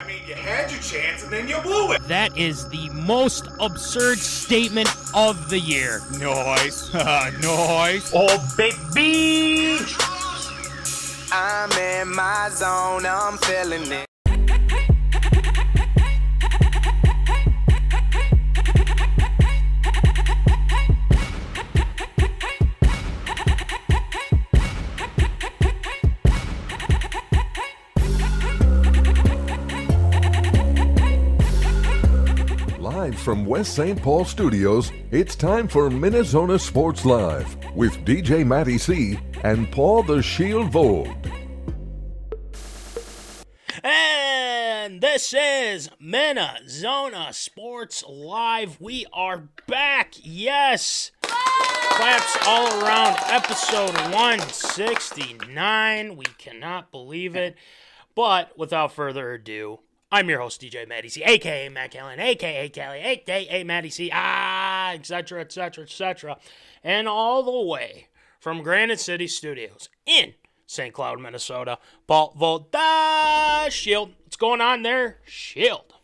I mean, you had your chance and then you blew it. That is the most absurd statement of the year. Nice. Nice. Oh, baby. I'm in my zone, I'm feeling it. Live from West St. Paul Studios, it's time for MinneZona Sports Live with DJ Matty C and Paul the Shield Vold. And this is MinneZona Sports Live. We are back, yes! Claps all around, episode 169. We cannot believe it. But without further ado, I'm your host, DJ Matty C, a.k.a. Matt Callan, a.k.a. Callie, a.k.a. Matty C, etc., etc., etc. And all the way from Granite City Studios in St. Cloud, Minnesota, Paul Vold, Shield. What's going on there, Shield?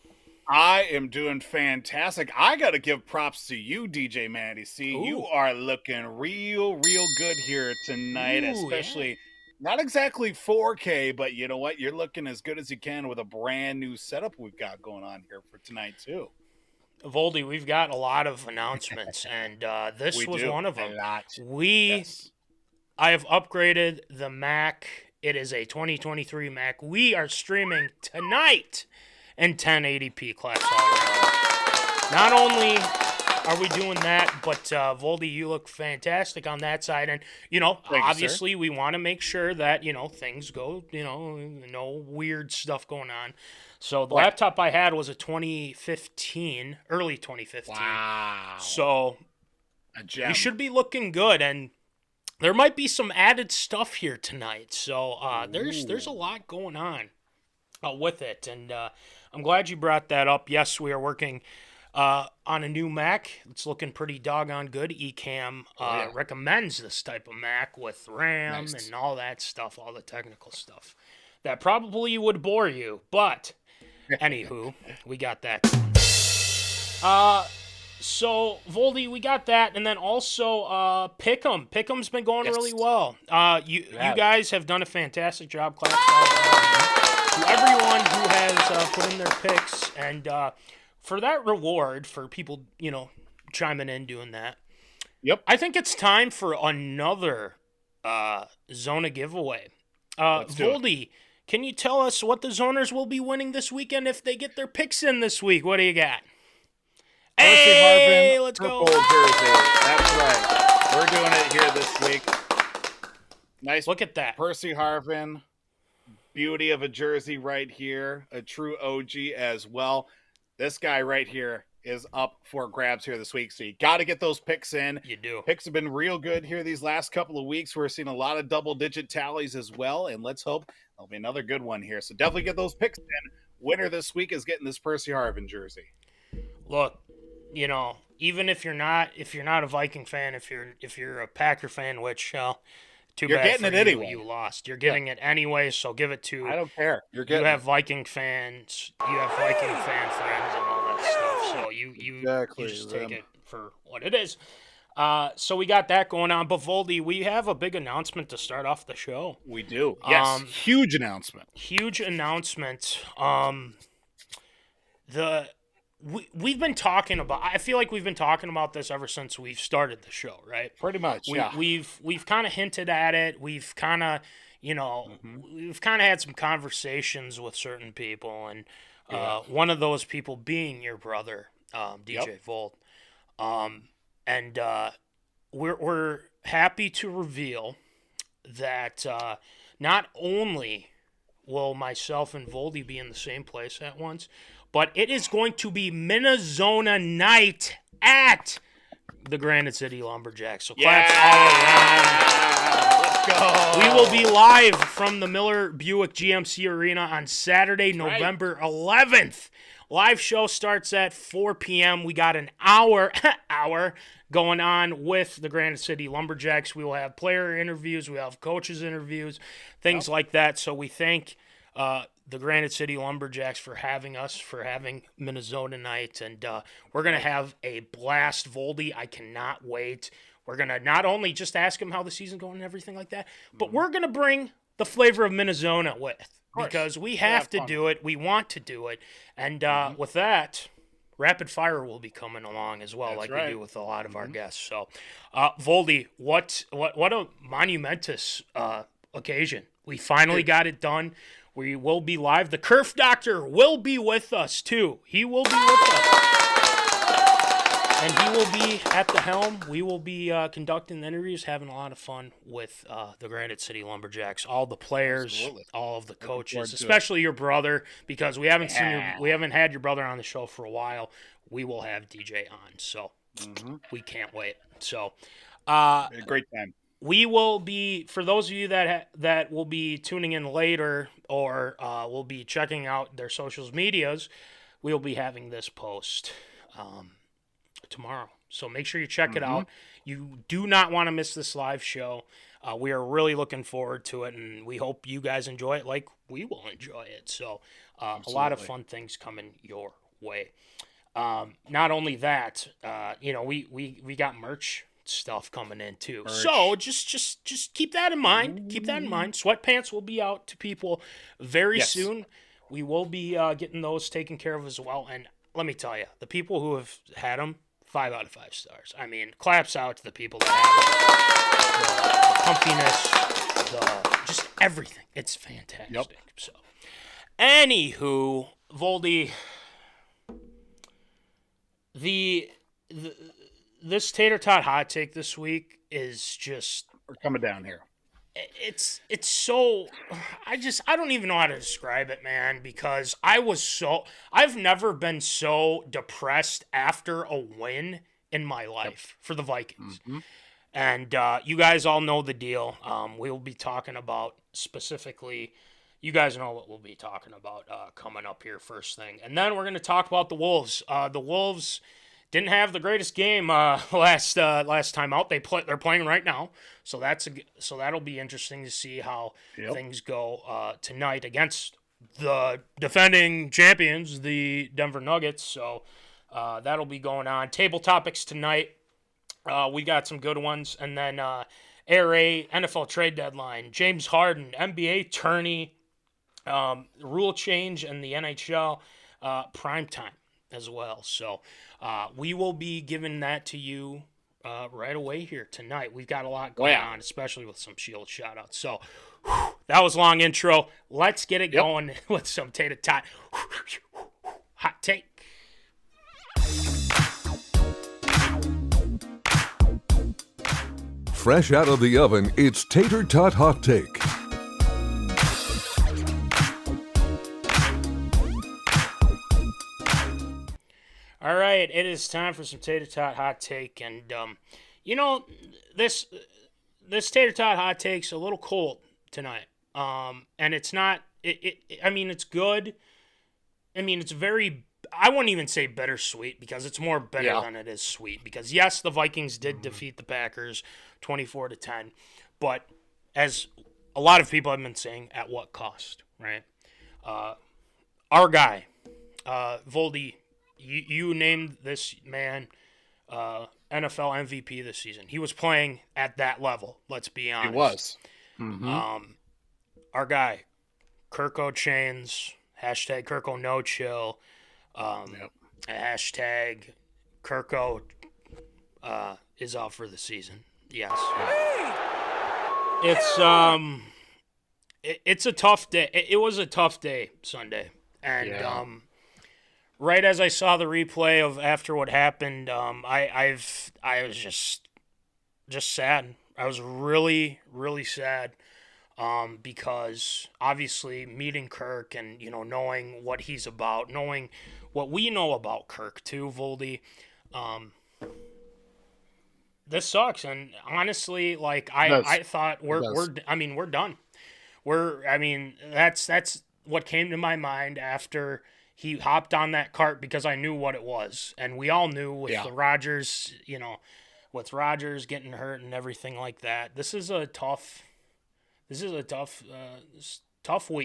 I am doing fantastic. I got to give props to you, DJ Matty C. Ooh. You are looking real good here tonight, especially... Not exactly 4K, but you know what? You're looking as good as you can with a brand new setup we've got going on here for tonight, too. Voldy, we've got a lot of announcements, and this was one of them. I have upgraded the Mac. It is a 2023 Mac. We are streaming tonight in 1080p class already. Not only are we doing that, but Voldy, you look fantastic on that side. And, obviously we want to make sure that, things go, no weird stuff going on. So the laptop I had was a 2015, early 2015. Wow. So we should be looking good. And there might be some added stuff here tonight. So there's a lot going on with it. And I'm glad you brought that up. Yes, we are working on a new Mac. It's looking pretty doggone good. Ecamm recommends this type of Mac with RAM and all that stuff, all the technical stuff. That probably would bore you, but anywho, we got that. So, Voldy, we got that, and then also Pick'em. Pick'em's been going really well. You guys have done a fantastic job, class. To everyone who has put in their picks, and for that reward, for people, chiming in, doing that. Yep. I think it's time for another Zona giveaway. Voldy, can you tell us what the Zoners will be winning this weekend if they get their picks in this week? What do you got? Hey, let's go. Jersey. That's right. We're doing it here this week. Nice. Look at that. Percy Harvin. Beauty of a jersey right here. A true OG as well. This guy right here is up for grabs here this week. So you got to get those picks in. You do. Picks have been real good here these last couple of weeks. We're seeing a lot of double-digit tallies as well. And let's hope there'll be another good one here. So definitely get those picks in. Winner this week is getting this Percy Harvin jersey. Look, even if you're not a Viking fan, if you're a Packer fan, which too you're bad getting for it anyway. You lost. You're getting it anyway, so give it to. I don't care. You have Viking fans. You have Viking fan friends and all that stuff. So you just take it for what it is. So we got that going on. But Voldy, we have a big announcement to start off the show. We do. Yes. Huge announcement. Huge announcement. We've been talking about. I feel like we've been talking about this ever since we've started the show, right? Pretty much. Yeah. We've kind of hinted at it. We've kind of, we've kind of had some conversations with certain people, and one of those people being your brother, DJ Volt. And we're happy to reveal that not only will myself and Voldy be in the same place at once, but it is going to be MinneZona night at the Granite City Lumberjacks. So claps all around. Let's go. We will be live from the Miller Buick GMC Arena on Saturday, November 11th. Live show starts at 4 p.m. We got an hour going on with the Granite City Lumberjacks. We will have player interviews. We will have coaches interviews, things like that. So we thank the Granite City Lumberjacks for having us, for having MinneZona night. And we're going to have a blast, Voldy. I cannot wait. We're going to not only just ask him how the season's going and everything like that, but we're going to bring the flavor of MinneZona with. Because we have to do it. We want to do it. And with that, rapid fire will be coming along as well, we do with a lot of our guests. So, Voldy, what a monumentous occasion. We finally got it done. We will be live. The Kerf Doctor will be with us, too. He will be with us. And he will be at the helm. We will be conducting the interviews, having a lot of fun with the Granite City Lumberjacks, all the players, all of the coaches, especially your brother, because we haven't had your brother on the show for a while. We will have DJ on, so we can't wait. So, a great time. We will be, for those of you that will be tuning in later or will be checking out their social medias, we will be having this post tomorrow. So make sure you check it out. You do not want to miss this live show. We are really looking forward to it, and we hope you guys enjoy it like we will enjoy it. So a lot of fun things coming your way. Not only that, we got merch stuff coming in too. So just keep that in mind. Keep that in mind. Sweatpants will be out to people very soon. We will be getting those taken care of as well. And let me tell you, the people who have had them, 5 out of 5 stars. I mean, claps out to the people that have it. The comfiness, just everything. It's fantastic. So, anywho, Voldy, this Tater Tot Hot Take this week is just... We're coming down here. It's so... I don't even know how to describe it, man, because I've never been so depressed after a win in my life for the Vikings. And you guys all know the deal. We'll be talking about specifically... You guys know what we'll be talking about coming up here first thing. And then we're going to talk about the Wolves. The Wolves... didn't have the greatest game last time out. They're playing right now, so that'll be interesting to see how things go tonight against the defending champions, the Denver Nuggets. So That'll be going on. Table topics tonight. We got some good ones. And then ARA, NFL trade deadline, James Harden, NBA tourney, rule change, and the NHL prime time as well. So we will be giving that to you right away here tonight. We've got a lot going on, especially with some Shield shoutouts. So that was a long intro. Let's get it going with some Tater Tot Hot Take. Fresh out of the oven, it's Tater Tot Hot Take. All right, it is time for some Tater Tot Hot Take, and this Tater Tot Hot Take's a little cold tonight, and it's not. I mean, it's good. I mean, it's very. I wouldn't even say bittersweet because it's more bitter than it is sweet. Because yes, the Vikings did defeat the Packers 24-10, but as a lot of people have been saying, at what cost, right? Our guy, Voldy. You named this man NFL MVP this season. He was playing at that level, let's be honest. He was. Our guy, Kirko Chains, hashtag Kirko No Chill, hashtag Kirko is out for the season. Yes. It's a tough day. It was a tough day Sunday. And right as I saw the replay of after what happened, I was just sad. I was really, really sad because obviously meeting Kirk and knowing what he's about, knowing what we know about Kirk too, Voldy. This sucks, and honestly, like I thought we're done. That's what came to my mind after he hopped on that cart, because I knew what it was. And we all knew with the Rodgers, with Rodgers getting hurt and everything like that. This is a tough week.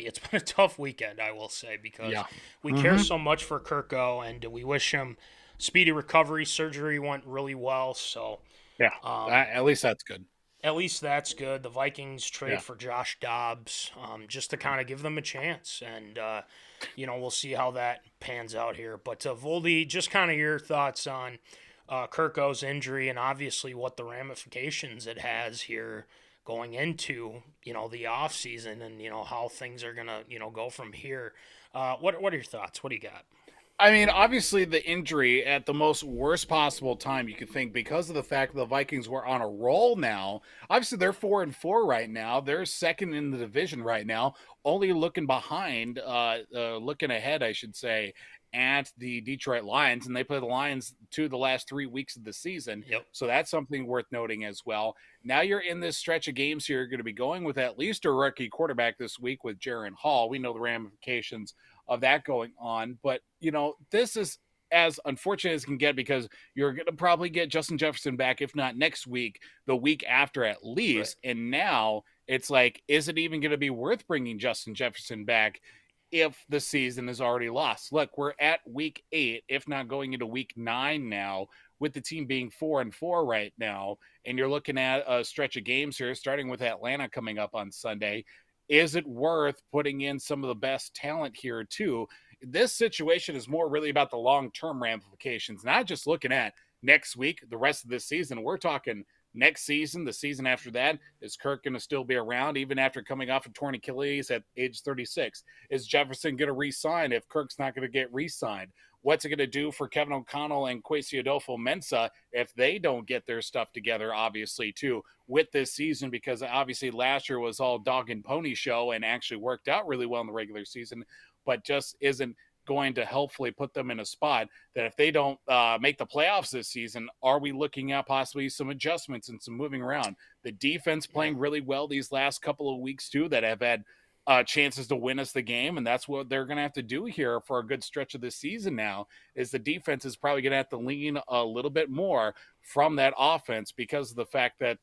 It's been a tough weekend, I will say, because we care so much for Kirko, and we wish him speedy recovery. Surgery went really well. So at least that's good. At least that's good. The Vikings trade for Josh Dobbs just to kind of give them a chance. And, we'll see how that pans out here. But, Voldy, just kind of your thoughts on Kirko's injury and obviously what the ramifications it has here going into, the offseason and, how things are going to, go from here. What are your thoughts? What do you got? I mean, obviously the injury at the most worst possible time you could think, because of the fact that the Vikings were on a roll now. Obviously, they're 4-4 right now. They're second in the division right now, only looking ahead, I should say, at the Detroit Lions, and they play the Lions the last 3 weeks of the season. So that's something worth noting as well. Now you're in this stretch of games here. You're going to be going with at least a rookie quarterback this week with Jaren Hall. We know the ramifications of that going on, but this is as unfortunate as can get, because you're going to probably get Justin Jefferson back, if not next week, the week after at least. Right. And now it's like, is it even going to be worth bringing Justin Jefferson back if the season is already lost? Look, we're at week 8, if not going into week 9 now, with the team being 4-4 right now. And you're looking at a stretch of games here, starting with Atlanta coming up on Sunday. Is it worth putting in some of the best talent here too? This situation is more really about the long-term ramifications, not just looking at next week, the rest of this season. We're talking next season, the season after that. Is Kirk going to still be around even after coming off a torn Achilles at age 36? Is Jefferson going to re-sign if Kirk's not going to get re-signed? What's it going to do for Kevin O'Connell and Kwesi Adolfo-Mensah if they don't get their stuff together, obviously, too, with this season? Because obviously last year was all dog and pony show and actually worked out really well in the regular season, but just isn't going to helpfully put them in a spot that if they don't make the playoffs this season, are we looking at possibly some adjustments and some moving around? The defense playing really well these last couple of weeks, too, that have had chances to win us the game, and that's what they're going to have to do here for a good stretch of this season now, is the defense is probably going to have to lean a little bit more from that offense, because of the fact that,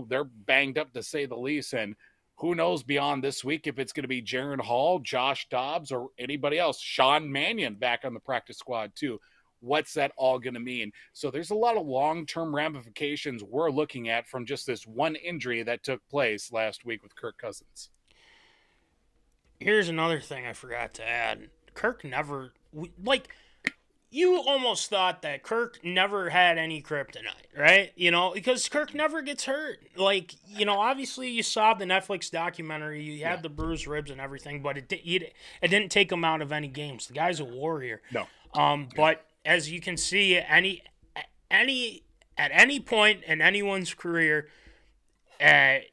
they're banged up to say the least, and who knows beyond this week if it's going to be Jaren Hall, Josh Dobbs, or anybody else. Sean Mannion back on the practice squad too. what's that all going to mean? So there's a lot of long-term ramifications we're looking at from just this one injury that took place last week with Kirk Cousins. Here's another thing I forgot to add. Kirk never, you almost thought that Kirk never had any kryptonite, right? Because Kirk never gets hurt. Obviously you saw the Netflix documentary, you had the bruised ribs and everything, but it didn't take him out of any games. The guy's a warrior. No. But as you can see, at any point in anyone's career,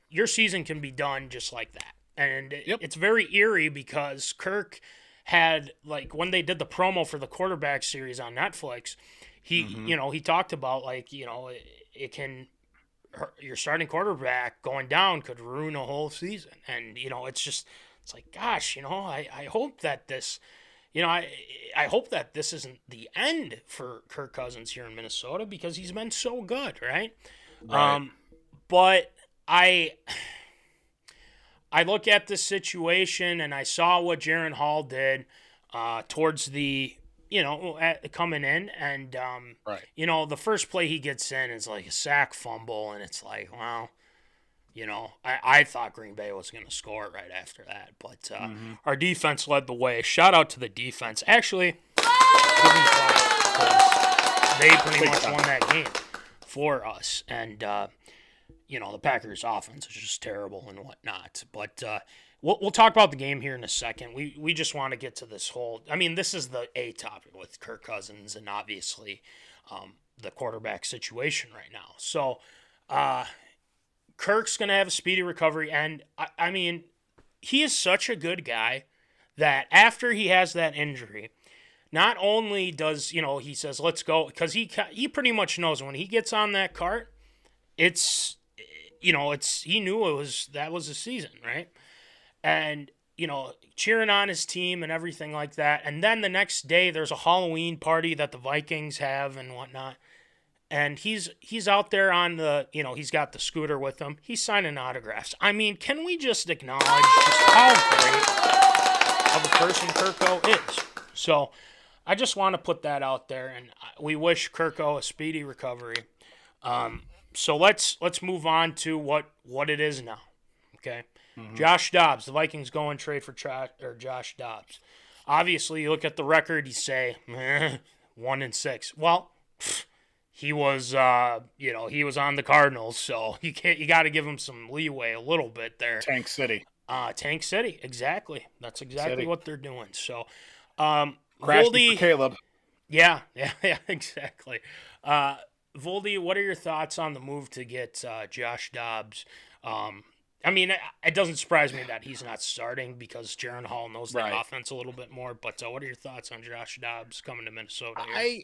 your season can be done just like that. And it's very eerie because Kirk had, when they did the promo for the quarterback series on Netflix, he talked about, it can, your starting quarterback going down could ruin a whole season. And, it's gosh, I hope that this, I hope that this isn't the end for Kirk Cousins here in Minnesota because he's been so good, right? But I look at this situation and I saw what Jaren Hall did towards the, coming in. And, the first play he gets in is like a sack fumble. And it's like, well, I thought Green Bay was going to score right after that. But our defense led the way. Shout out to the defense. Actually, give them props because they pretty much won that game for us. And, the Packers' offense is just terrible and whatnot. But we'll talk about the game here in a second. We just want to get to this whole – I mean, this is the A topic with Kirk Cousins and obviously the quarterback situation right now. So Kirk's going to have a speedy recovery. And, I mean, he is such a good guy that after he has that injury – not only does, he says, let's go, because he pretty much knows when he gets on that cart, he knew that was the season, right? And, cheering on his team and everything like that. And then the next day there's a Halloween party that the Vikings have and whatnot. And he's out there on the, he's got the scooter with him. He's signing autographs. I mean, can we just acknowledge just how great of a person Kirko is? So I just want to put that out there, and we wish Kirko a speedy recovery. So let's move on to what it is now. Okay, Josh Dobbs, the Vikings go and trade for Josh Dobbs. Obviously, you look at the record, you say 1-6. Well, he was he was on the Cardinals, so you got to give him some leeway a little bit there. Tank City, exactly. That's exactly what they're doing. So, Voldy, for Caleb. Yeah, exactly. Voldy, what are your thoughts on the move to get Josh Dobbs? I mean, it doesn't surprise me that he's not starting because Jaren Hall knows the offense a little bit more. But what are your thoughts on Josh Dobbs coming to Minnesota here?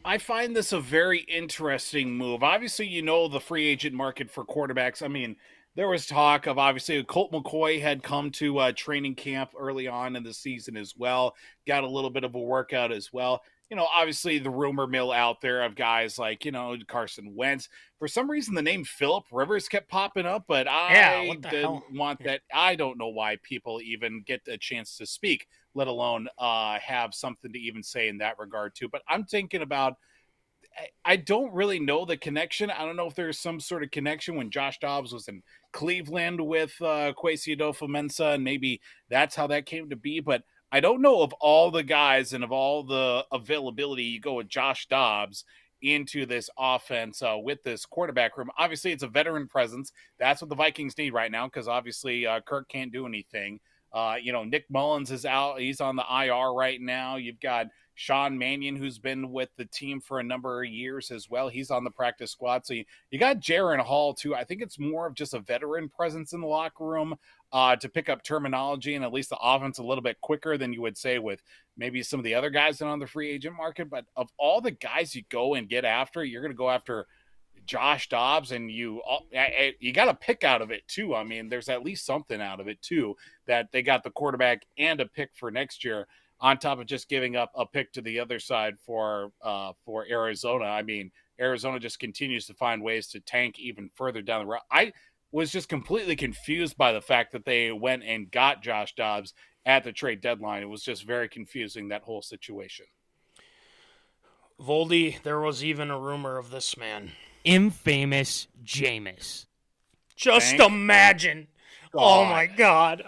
I find this a very interesting move. Obviously, the free agent market for quarterbacks. I mean, there was talk of obviously Colt McCoy had come to training camp early on in the season as well. Got a little bit of a workout as well. Obviously the rumor mill out there of guys like, Carson Wentz. For some reason, the name Phillip Rivers kept popping up, but I didn't want that. I don't know why people even get a chance to speak, let alone have something to even say in that regard too. But I'm thinking about, I don't really know the connection. I don't know if there's some sort of connection when Josh Dobbs was in Cleveland with Kwesi Adofo-Mensah, and maybe that's how that came to be. But I don't know of all the guys and of all the availability, you go with Josh Dobbs into this offense with this quarterback room. Obviously, it's a veteran presence. That's what the Vikings need right now because obviously Kirk can't do anything. Nick Mullins is out. He's on the IR right now. You've got Sean Mannion, who's been with the team for a number of years as well. He's on the practice squad. So you got Jaren Hall, too. I think it's more of just a veteran presence in the locker room to pick up terminology and at least the offense a little bit quicker than you would say with maybe some of the other guys that are on the free agent market. But of all the guys you go and get after, you're going to go after Josh Dobbs, and you got a pick out of it, too. I mean, there's at least something out of it, too, that they got the quarterback and a pick for next year, on top of just giving up a pick to the other side for Arizona. I mean, Arizona just continues to find ways to tank even further down the road. I was just completely confused by the fact that they went and got Josh Dobbs at the trade deadline. It was just very confusing, that whole situation. Voldy, there was even a rumor of this man. Infamous Jameis. Just imagine. God. Oh my God.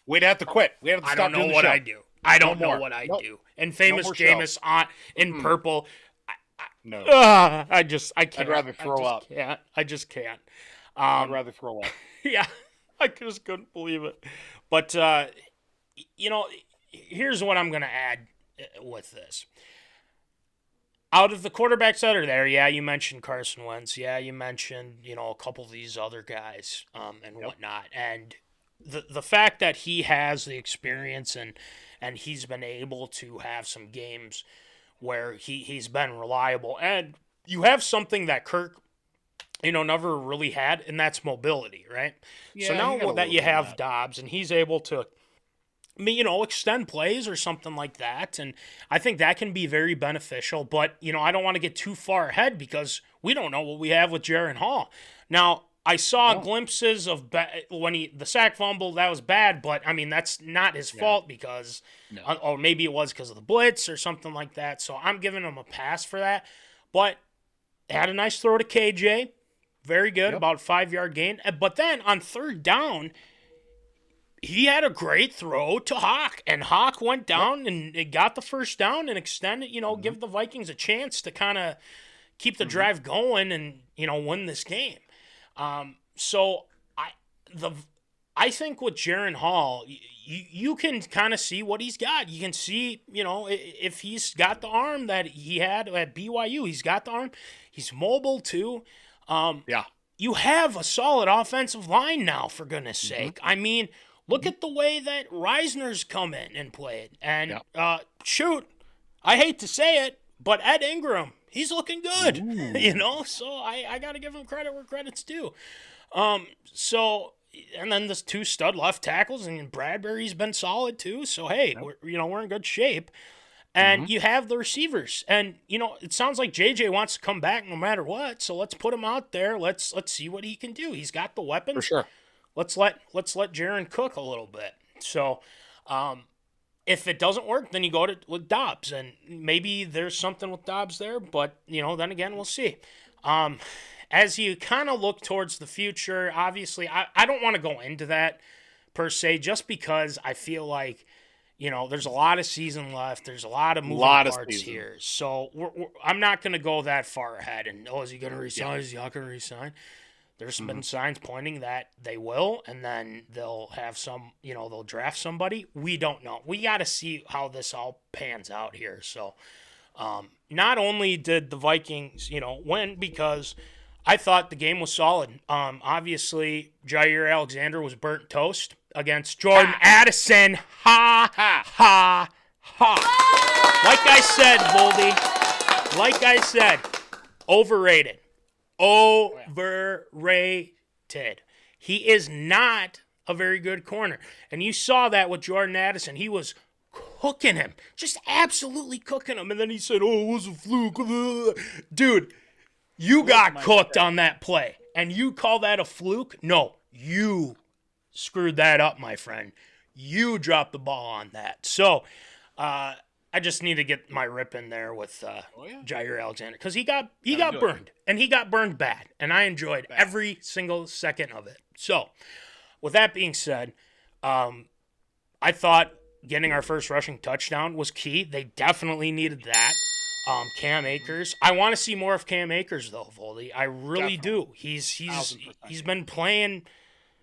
We'd have to quit. We have to I stop don't know doing the what show. I do. I don't No know more. what I Nope. do. And famous No more Jameis in purple. No. I can't. I'd rather throw up. I just can't. I'd rather throw up. Yeah, I just couldn't believe it. But, here's what I'm going to add with this. Out of the quarterbacks that are there, yeah, you mentioned Carson Wentz. Yeah, you mentioned, a couple of these other guys and whatnot. And the fact that he has the experience and he's been able to have some games where he's been reliable. And you have something that Kirk, never really had, and that's mobility, right? Yeah, so now that you have that. Dobbs, and he's able to, extend plays or something like that, and I think that can be very beneficial. But, I don't want to get too far ahead because we don't know what we have with Jaren Hall. Now, I saw glimpses of when the sack fumble, that was bad, but, that's not his fault because, or maybe it was because of the blitz or something like that, so I'm giving him a pass for that. But had a nice throw to KJ. Very good, about 5-yard gain. But then on third down, he had a great throw to Hawk. And Hawk went down and it got the first down and extended, give the Vikings a chance to kind of keep the drive going and, win this game. So I think with Jaren Hall, you can kind of see what he's got. You can see, if he's got the arm that he had at BYU, he's got the arm. He's mobile too. You have a solid offensive line now, for goodness sake. I mean, look at the way that Reisner's come in and played. And I hate to say it, but Ed Ingram, he's looking good. So I got to give him credit where credit's due. And then the 2 stud left tackles, and Bradbury's been solid too. So hey, we're in good shape. And you have the receivers, and it sounds like JJ wants to come back no matter what. So let's put him out there. Let's see what he can do. He's got the weapons. For sure. Let's let Jaren cook a little bit. So, if it doesn't work, then you go with Dobbs, and maybe there's something with Dobbs there. But then again, we'll see. As you kind of look towards the future, obviously, I don't want to go into that per se, just because I feel like. There's a lot of season left. There's a lot of moving parts here. So I'm not going to go that far ahead. And, is he going to resign? Is he not going to resign? There's been signs pointing that they will, and then they'll have some, they'll draft somebody. We don't know. We got to see how this all pans out here. So not only did the Vikings, win because I thought the game was solid. Obviously, Jair Alexander was burnt toast against Jordan Addison. Ha, ha, ha. Like I said, Voldy. Like I said, overrated. Overrated. He is not a very good corner. And you saw that with Jordan Addison. He was cooking him. Just absolutely cooking him. And then he said, it was a fluke. Dude, you got cooked on that play. And you call that a fluke? No, you screwed that up, my friend. You dropped the ball on that. So, I just need to get my rip in there with Jair Alexander because he got burned, and he got burned bad, and I enjoyed every single second of it. So, with that being said, I thought getting our first rushing touchdown was key. They definitely needed that. Cam Akers. I want to see more of Cam Akers though, Voldy. I really do. He's been playing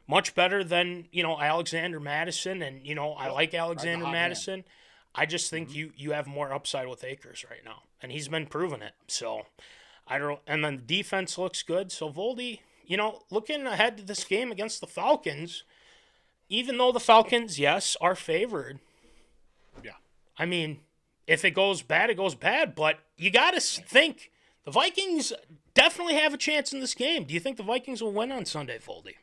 much better than Alexander Madison, and I like Alexander Madison. Man. I just think you have more upside with Akers right now, and he's been proving it. So I don't. And then the defense looks good. So Voldy, looking ahead to this game against the Falcons, even though the Falcons, yes, are favored. Yeah. I mean, if it goes bad, it goes bad. But you got to think the Vikings definitely have a chance in this game. Do you think the Vikings will win on Sunday, Voldy?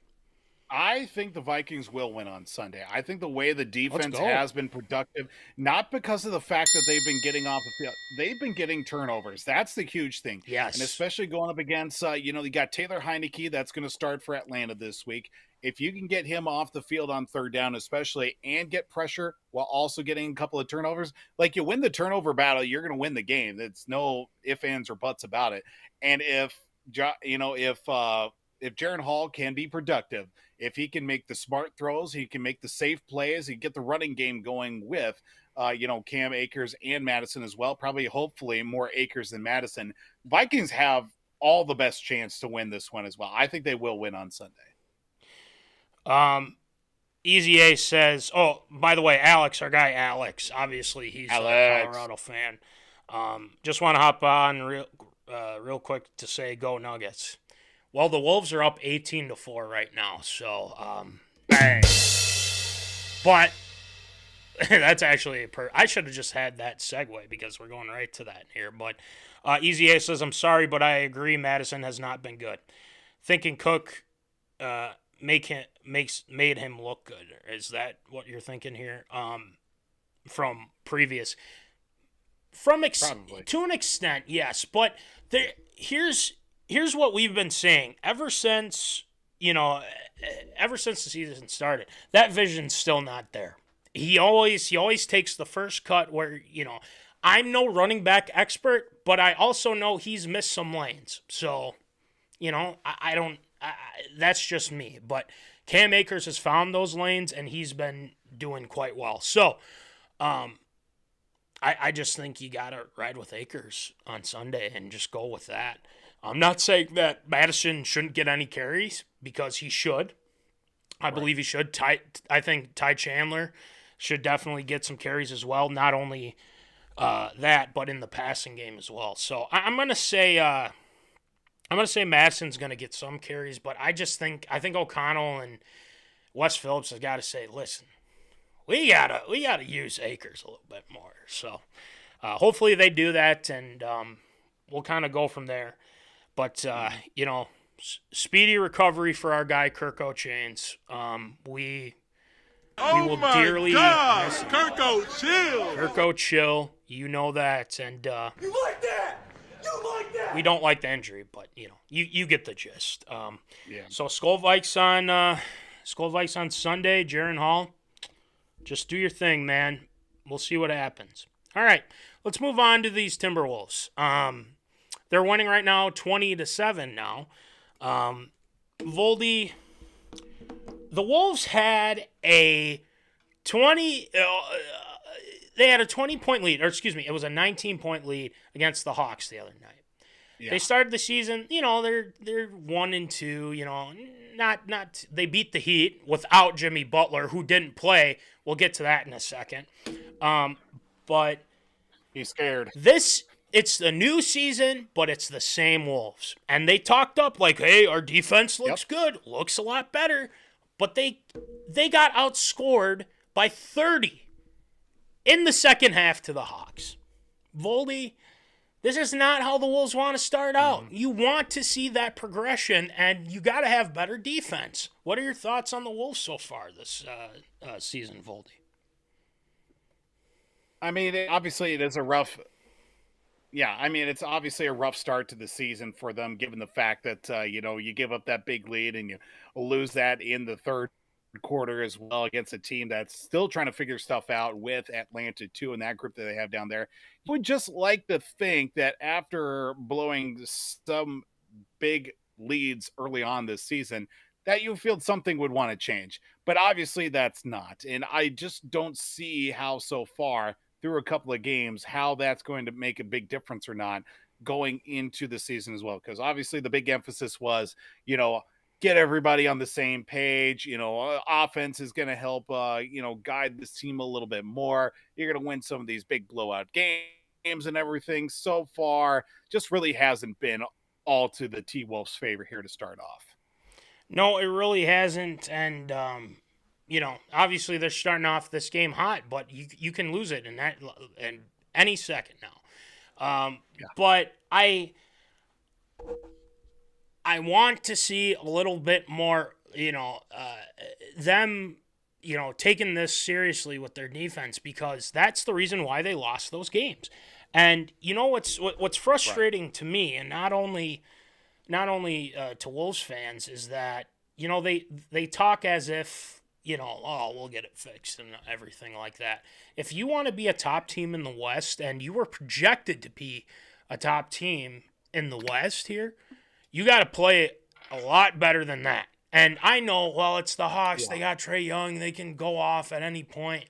I think the Vikings will win on Sunday. I think the way the defense go. has been productive, not because of the fact that they've been getting off the field, they've been getting turnovers. That's the huge thing. Yes. And especially going up against, you got Taylor Heineke that's going to start for Atlanta this week. If you can get him off the field on third down, especially, and get pressure while also getting a couple of turnovers, like you win the turnover battle, you're going to win the game. There's no ifs, ands, or buts about it. And if Jaron Hall can be productive, if he can make the smart throws, he can make the safe plays, he can get the running game going with, Cam Akers and Madison as well. Probably, hopefully, more Akers than Madison. Vikings have all the best chance to win this one as well. I think they will win on Sunday. Easy A says, oh, by the way, Alex, our guy Alex, obviously he's a Colorado fan. Just want to hop on real quick to say go Nuggets. Well, the Wolves are up 18-4 right now, so bang. But that's actually I should have just had that segue because we're going right to that here. But Easy A says, I'm sorry, but I agree Madison has not been good. Thinking Cook made him look good. Is that what you're thinking here? From previous, to an extent, yes. But here's what we've been saying ever since the season started. That vision's still not there. He always takes the first cut where, I'm no running back expert, but I also know he's missed some lanes. So, I don't. That's just me. But Cam Akers has found those lanes, and he's been doing quite well. So, I just think you got to ride with Akers on Sunday and just go with that. I'm not saying that Madison shouldn't get any carries because he should. I believe he should. I think Ty Chandler should definitely get some carries as well. Not only that, but in the passing game as well. So I'm gonna say Madison's gonna get some carries, but I think O'Connell and Wes Phillips has got to say, listen, we gotta use Akers a little bit more. So hopefully they do that, and we'll kind of go from there. But speedy recovery for our guy Kirko Chains. We will dearly miss him. Kirko chill. You know that, and You like that? You like that? we don't like the injury, but you get the gist. Yeah. So Skull Vikes on Sunday. Jaron Hall, just do your thing, man. We'll see what happens. All right, let's move on to these Timberwolves. They're winning right now, 20-7 now. Voldy, the Wolves had a 20-point lead, or excuse me, it was a 19-point lead against the Hawks the other night. Yeah. They started the season, they're 1-2, not they beat the Heat without Jimmy Butler, who didn't play. We'll get to that in a second. But he's scared. It's the new season, but it's the same Wolves. And they talked up like, hey, our defense looks good, looks a lot better. But they got outscored by 30 in the second half to the Hawks. Voldy, this is not how the Wolves want to start out. You want to see that progression, and you got to have better defense. What are your thoughts on the Wolves so far this season, Voldy? I mean, obviously it is a rough... Yeah, I mean, it's obviously a rough start to the season for them, given the fact that, you give up that big lead and you lose that in the third quarter as well against a team that's still trying to figure stuff out with Atlanta, too, and that group that they have down there. You would just like to think that after blowing some big leads early on this season, that you feel something would want to change. But obviously that's not. And I just don't see how so far through a couple of games, how that's going to make a big difference or not going into the season as well. Because obviously the big emphasis was, get everybody on the same page. Offense is going to help, guide this team a little bit more. You're going to win some of these big blowout games and everything. So far, just really hasn't been all to the T-Wolves' favor here to start off. No, it really hasn't. And, obviously they're starting off this game hot, but you can lose it in any second now. But I want to see a little bit more, them, taking this seriously with their defense, because that's the reason why they lost those games. And what's frustrating to me, and not only to Wolves fans, is that they talk as if we'll get it fixed and everything like that. If you want to be a top team in the West, and you were projected to be a top team in the West here, you got to play a lot better than that. And I know, well, it's the Hawks. Yeah. They got Trae Young. They can go off at any point.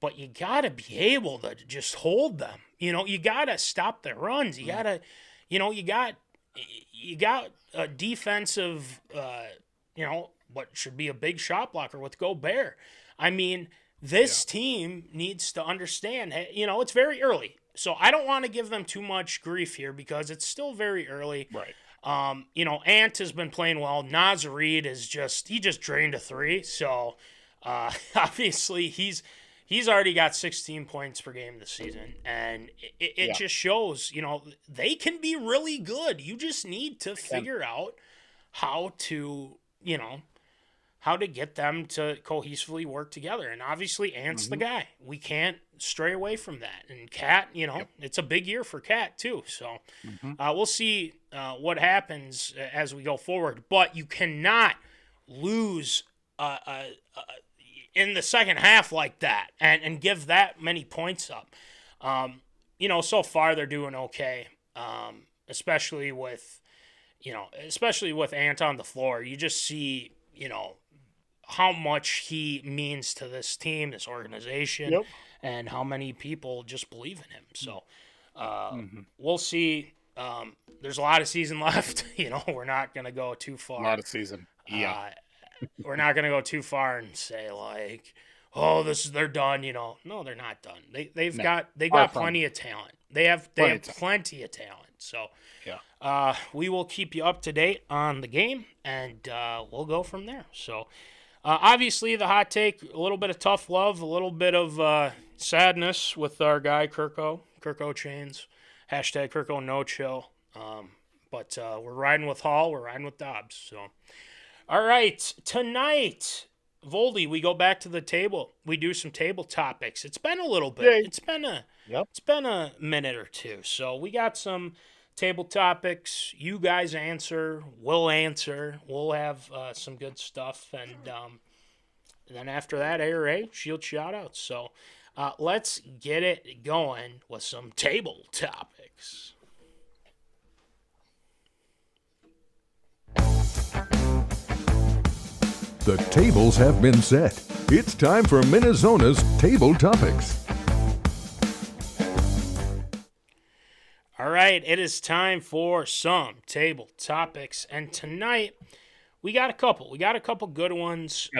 But you got to be able to just hold them. You got to stop their runs. You got to, you got a defensive, what should be a big shot blocker with Gobert. I mean, this team needs to understand, it's very early. So I don't want to give them too much grief here because it's still very early. Right. Ant has been playing well. Naz Reid he just drained a three. So, obviously he's already got 16 points per game this season. And it just shows, they can be really good. You just need to figure out how to get them to cohesively work together. And obviously Ant's the guy. We can't stray away from that. And Cat, it's a big year for Cat too. So we'll see what happens as we go forward. But you cannot lose in the second half like that and give that many points up. So far they're doing okay, especially with Ant on the floor. You just see, how much he means to this team, this organization, and how many people just believe in him. So we'll see. There's a lot of season left. We're not going to go too far. A lot of season. Yeah. We're not going to go too far and say like, oh, they're done. No, they're not done. They've got plenty of talent. They have plenty of talent. So we will keep you up to date on the game, and we'll go from there. So obviously the hot take, a little bit of tough love, a little bit of sadness with our guy Kirko Chains, hashtag Kirko No Chill. But we're riding with Hall, we're riding with Dobbs. So, all right, tonight, Voldy, we go back to the table. We do some table topics. It's been a little bit. Yay. It's been a minute or two. So we got some table topics. You guys answer. We'll answer. We'll have some good stuff. And then after that, ARA, shield shoutouts. So let's get it going with some table topics. The tables have been set. It's time for MinneZona's Table Topics. All right, it is time for some table topics. And tonight, we got a couple. We got a couple good ones.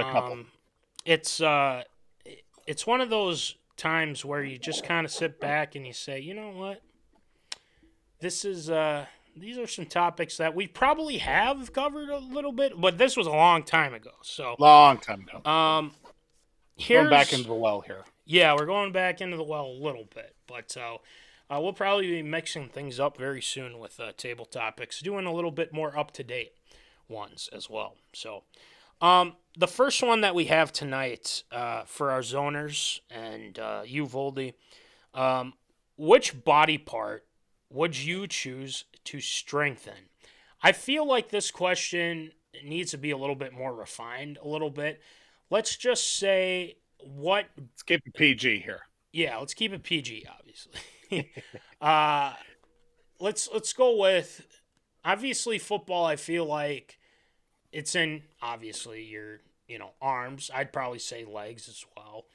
It's one of those times where you just kind of sit back and you say, you know what? These are some topics that we probably have covered a little bit, but this was a long time ago. So long time ago. Going back into the well here. Yeah, we're going back into the well a little bit, but we'll probably be mixing things up very soon with table topics, doing a little bit more up-to-date ones as well. So the first one that we have tonight for our zoners and you, Voldy, which body part would you choose to strengthen? I feel like this question needs to be a little bit more refined, a little bit. Let's just say Let's keep it PG here. Yeah, let's keep it PG, obviously. Let's go with, obviously, football. I feel like it's in, obviously, your arms. I'd probably say legs as well.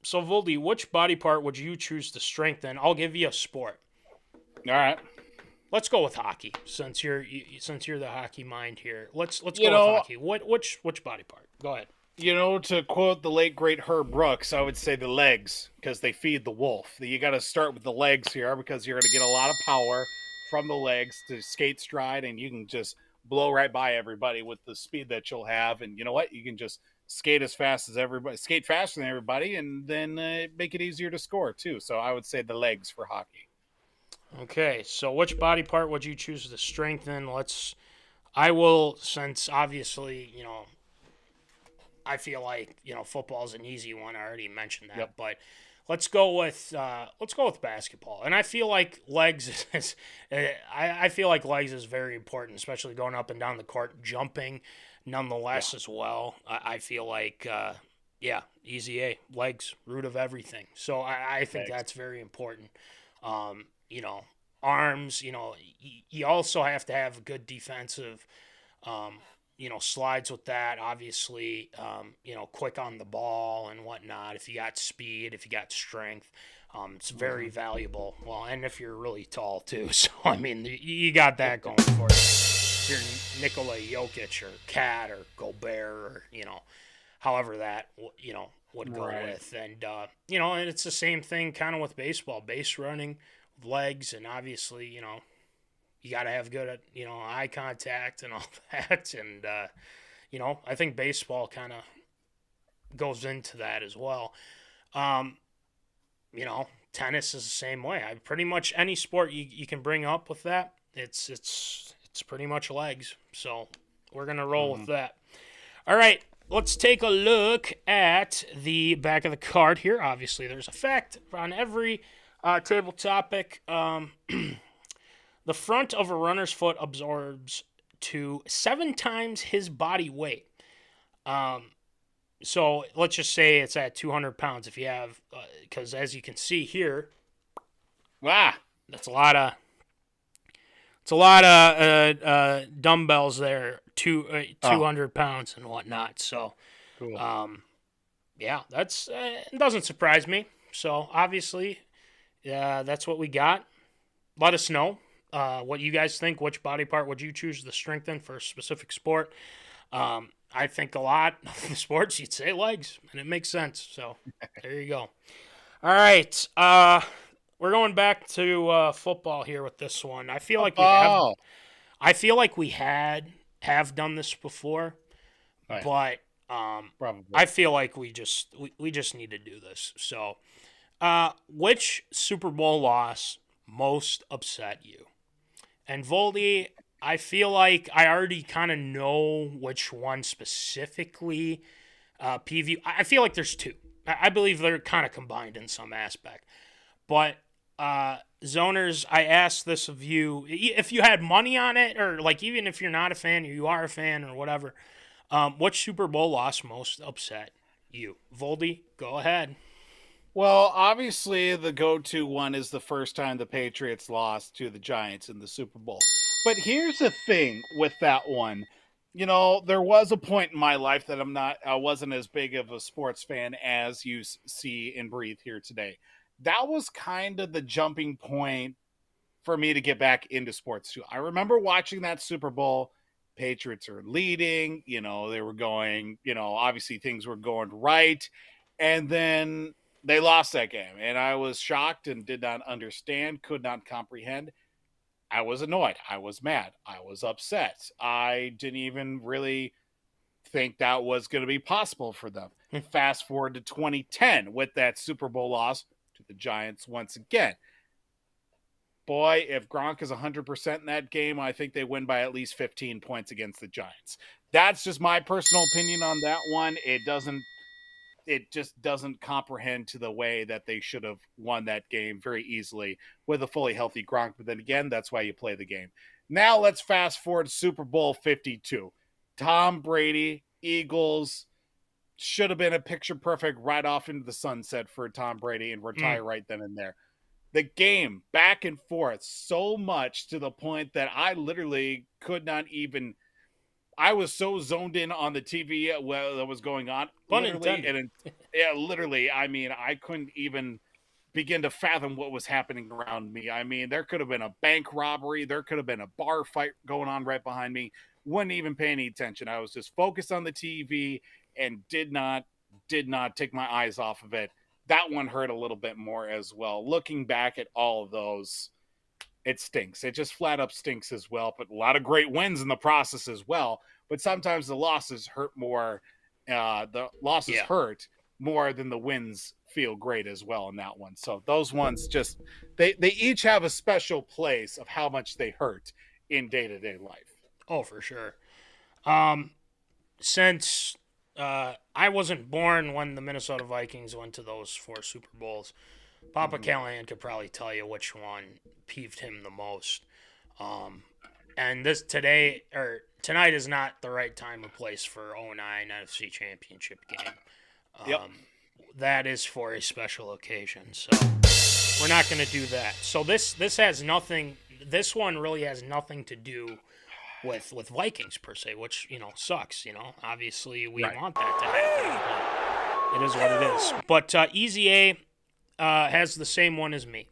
So, Voldy, which body part would you choose to strengthen? I'll give you a sport. All right. Let's go with hockey, since you're the hockey mind here. Let's go with hockey. Which body part? Go ahead. To quote the late great Herb Brooks, I would say the legs, because they feed the wolf. You got to start with the legs here, because you're going to get a lot of power from the legs to skate stride, and you can just blow right by everybody with the speed that you'll have. And you know what? You can just skate as fast as everybody, skate faster than everybody, and then make it easier to score too. So I would say the legs for hockey. Okay, so which body part would you choose to strengthen? I will, since obviously, I feel like, football's an easy one. I already mentioned that, but let's go with basketball. And I feel like legs is I feel like legs is very important, especially going up and down the court, jumping nonetheless as well. I feel like easy A, legs, root of everything. So I think that's very important. Arms, you also have to have a good defensive slides with that, obviously, quick on the ball and whatnot. If you got speed, if you got strength, it's very valuable. Well, and if you're really tall too. So, I mean, you got that going for you. If you're Nikola Jokic or Cat or Gobert or, however that, would go with. And, and it's the same thing kind of with baseball, base running, legs, and obviously, you got to have good, eye contact and all that. And, I think baseball kind of goes into that as well. Tennis is the same way. Pretty much any sport you can bring up with that, it's pretty much legs. So we're going to roll with that. All right, let's take a look at the back of the card here. Obviously, there's a fact on every table topic. The front of a runner's foot absorbs to 7 times his body weight. So let's just say it's at 200 pounds. If you have, because as you can see here, that's a lot of dumbbells there, 200 pounds and whatnot. So, cool. That's it doesn't surprise me. So obviously, that's what we got. Let us know. What you guys think, which body part would you choose to strengthen for a specific sport? I think a lot of the sports, you'd say legs, and it makes sense. So there you go. All right. We're going back to football here with this one. I feel like we have done this before, but probably. I feel like we just need to do this. So which Super Bowl loss most upset you? And Voldy, I feel like I already kind of know which one specifically. PV, I feel like there's 2. I believe they're kind of combined in some aspect. But Zoners, I asked this of you, if you had money on it, or like even if you're not a fan, or you are a fan, or whatever, which Super Bowl loss most upset you? Voldy, go ahead. Well, obviously, the go-to one is the first time the Patriots lost to the Giants in the Super Bowl. But here's the thing with that one. There was a point in my life that I wasn't as big of a sports fan as you see and breathe here today. That was kind of the jumping point for me to get back into sports too. I remember watching that Super Bowl. Patriots are leading, they were going, obviously things were going right. And then they lost that game, and I was shocked and did not understand, could not comprehend. I was annoyed. I was mad. I was upset. I didn't even really think that was going to be possible for them. Fast forward to 2010 with that Super Bowl loss to the Giants once again. Boy, if Gronk is 100% in that game, I think they win by at least 15 points against the Giants. That's just my personal opinion on that one. It just doesn't comprehend to the way that they should have won that game very easily with a fully healthy Gronk. But then again, that's why you play the game. Now let's fast forward to Super Bowl 52. Tom Brady, Eagles, should have been a picture perfect right off into the sunset for Tom Brady and retire right then and there. The game back and forth so much to the point that I literally could not even – I was so zoned in on the TV that was going on. Literally, I mean, I couldn't even begin to fathom what was happening around me. I mean, there could have been a bank robbery. There could have been a bar fight going on right behind me. Wouldn't even pay any attention. I was just focused on the TV and did not take my eyes off of it. That one hurt a little bit more as well. Looking back at all of those, it stinks. It just flat up stinks as well. But a lot of great wins in the process as well. But sometimes the losses hurt more. Hurt more than the wins feel great as well in that one. So those ones just they each have a special place of how much they hurt in day-to-day life. Oh, for sure. Since I wasn't born when the Minnesota Vikings went to those 4 Super Bowls. Papa Callahan could probably tell you which one peeved him the most. And tonight is not the right time or place for 09 NFC Championship game. That is for a special occasion, so we're not going to do that. So this has nothing. This one really has nothing to do with Vikings per se, which sucks. Obviously we want that to happen. But it is what it is. But Easy A has the same one as me.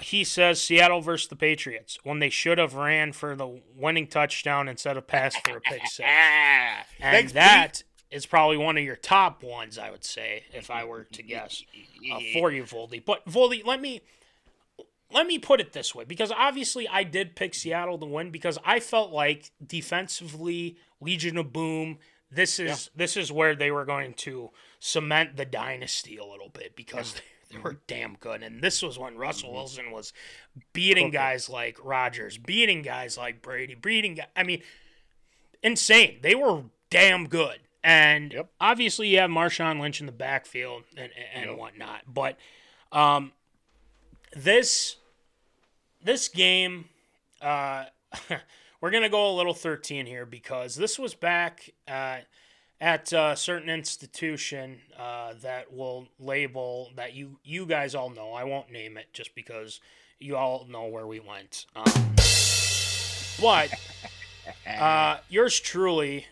He says Seattle versus the Patriots when they should have ran for the winning touchdown instead of passed for a pick six. And Thanks, that is probably one of your top ones, I would say, if I were to guess for you, Voldy. But Voldy, let me put it this way, because obviously I did pick Seattle to win because I felt like defensively, Legion of Boom, this is where they were going to cement the dynasty a little bit because they were damn good. And this was when Russell Wilson was beating guys like Rodgers, beating guys like Brady, insane. They were damn good. And obviously you have Marshawn Lynch in the backfield and whatnot. But this game, we're going to go a little 13 here because this was back at a certain institution that will label that you guys all know. I won't name it just because you all know where we went. But yours truly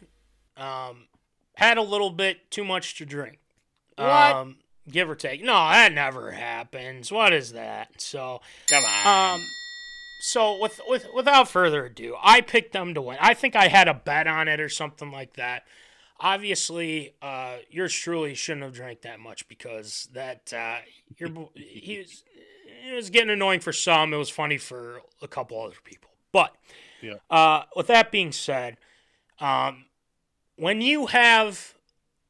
had a little bit too much to drink. What? Give or take. No, that never happens. What is that? So come on. So without further ado, I picked them to win. I think I had a bet on it or something like that. Obviously, yours truly shouldn't have drank that much because it was getting annoying for some. It was funny for a couple other people. But with that being said, when you have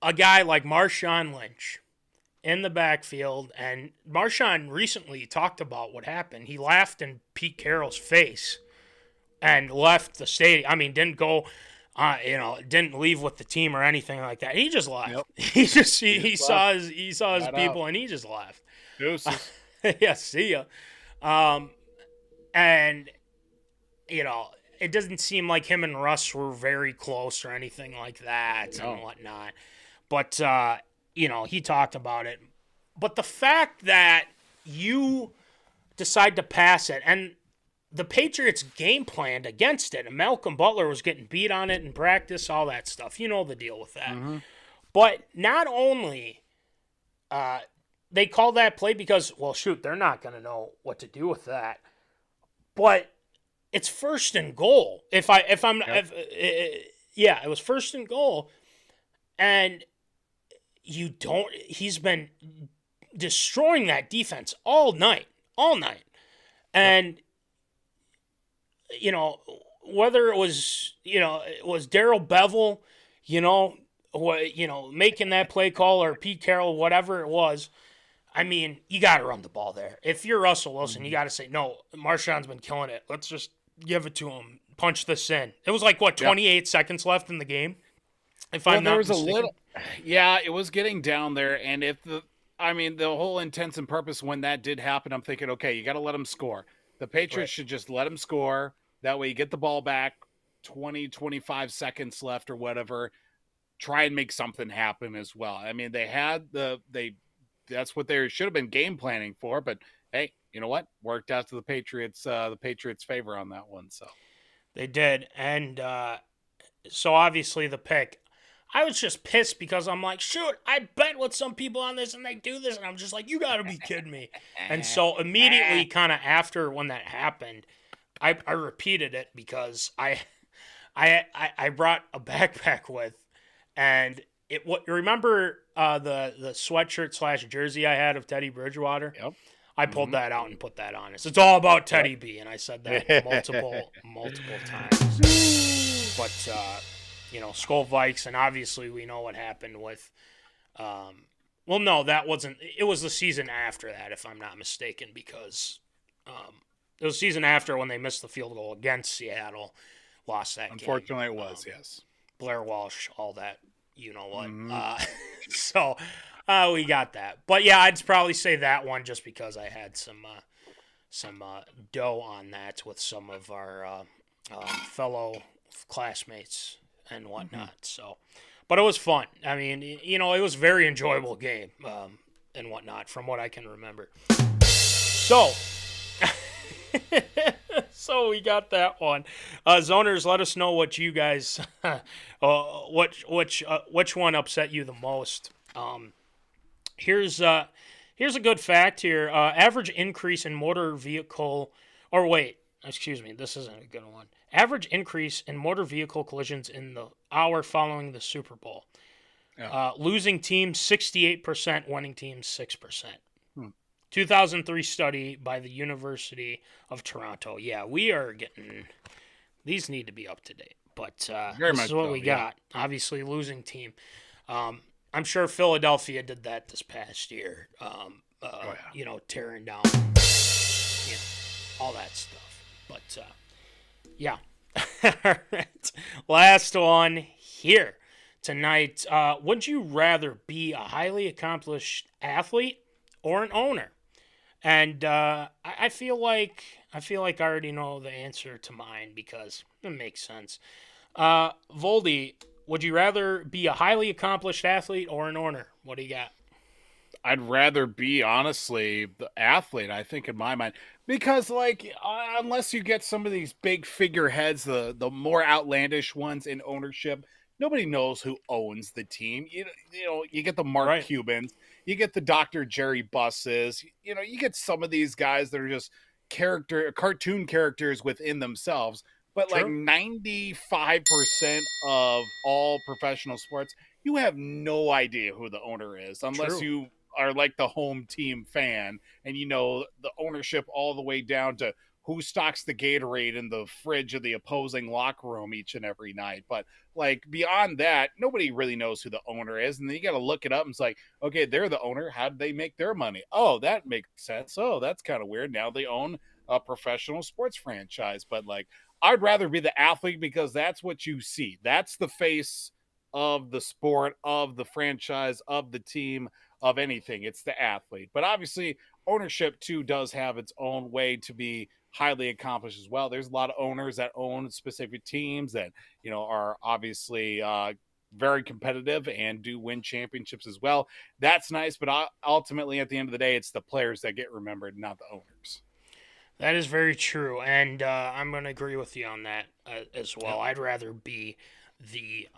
a guy like Marshawn Lynch in the backfield, and Marshawn recently talked about what happened. He laughed in Pete Carroll's face and left the stadium. I mean, didn't go, didn't leave with the team or anything like that. He just left. Yep. He saw his people and he just left. Deuces. Yeah, see ya. And it doesn't seem like him and Russ were very close or anything like that and whatnot. But he talked about it. But the fact that you decide to pass it, and the Patriots game planned against it, and Malcolm Butler was getting beat on it in practice, all that stuff. You know the deal with that. Mm-hmm. But not only they called that play because, well, shoot, they're not going to know what to do with that. But it's 1st and goal. It was 1st and goal. And he's been destroying that defense all night. And, whether it was Darrell Bevel, making that play call or Pete Carroll, whatever it was, I mean, you got to run the ball there. If you're Russell Wilson, you got to say, no, Marshawn's been killing it. Let's just give it to him. Punch this in. It was like, 28 seconds left in the game? If I'm not mistaken. It was getting down there, and the whole intents and purpose when that did happen, I'm thinking, okay, you got to let them score. The Patriots should just let them score. That way you get the ball back, 20, 25 seconds left or whatever. Try and make something happen as well. I mean, that's what they should have been game planning for, but hey, you know what? Worked out to the Patriots' favor on that one. So they did, and so obviously the pick. I was just pissed because I'm like, shoot, I bet with some people on this and they do this, and I'm just like, you got to be kidding me. And so immediately, kind of after when that happened, I repeated it because I brought a backpack with, and remember the sweatshirt / jersey I had of Teddy Bridgewater? Yep. I pulled that out and put that on. It's all about Teddy B, and I said that multiple times. But Skull Vikes, and obviously we know what happened with. That wasn't. It was the season after that, if I'm not mistaken, because it was the season after when they missed the field goal against Seattle, lost that game. Unfortunately, it was, yes. Blair Walsh, all that. you know what. So we got that. But yeah, I'd probably say that one just because I had some dough on that with some of our fellow classmates and whatnot. So, but it was fun. I mean, it was a very enjoyable game and whatnot from what I can remember. So, so we got that one. Zoners, let us know what you guys, which one upset you the most. Here's a good fact here. Average increase in motor vehicle, this isn't a good one. Average increase in motor vehicle collisions in the hour following the Super Bowl. Losing teams 68%, winning teams 6%. 2003 study by the University of Toronto. Yeah, we are getting, these need to be up to date. But this is what we got. Obviously, losing team. I'm sure Philadelphia did that this past year. Tearing down, all that stuff. But, yeah. All right. Last one here tonight. Would you rather be a highly accomplished athlete or an owner? And I feel like I already know the answer to mine because it makes sense. Voldy, would you rather be a highly accomplished athlete or an owner? What do you got? I'd rather be, honestly, the athlete, I think, in my mind. Because, unless you get some of these big figureheads, the more outlandish ones in ownership, nobody knows who owns the team. You get the Mark Cubans, you get the Dr. Jerry Busses, you get some of these guys that are just cartoon characters within themselves. But True. 95% of all professional sports, you have no idea who the owner is unless you are like the home team fan and the ownership all the way down to who stocks the Gatorade in the fridge of the opposing locker room each and every night. But beyond that, nobody really knows who the owner is. And then you got to look it up and it's like, okay, they're the owner. How did they make their money? Oh, that makes sense. Oh, that's kind of weird. Now they own a professional sports franchise. But I'd rather be the athlete because that's what you see. That's the face of the sport, of the franchise, of the team, of anything. It's the athlete. But obviously, ownership, too, does have its own way to be highly accomplished as well. There's a lot of owners that own specific teams that, are obviously very competitive and do win championships as well. That's nice. But ultimately, at the end of the day, it's the players that get remembered, not the owners. That is very true, and I'm going to agree with you on that as well. Yep. I'd rather be the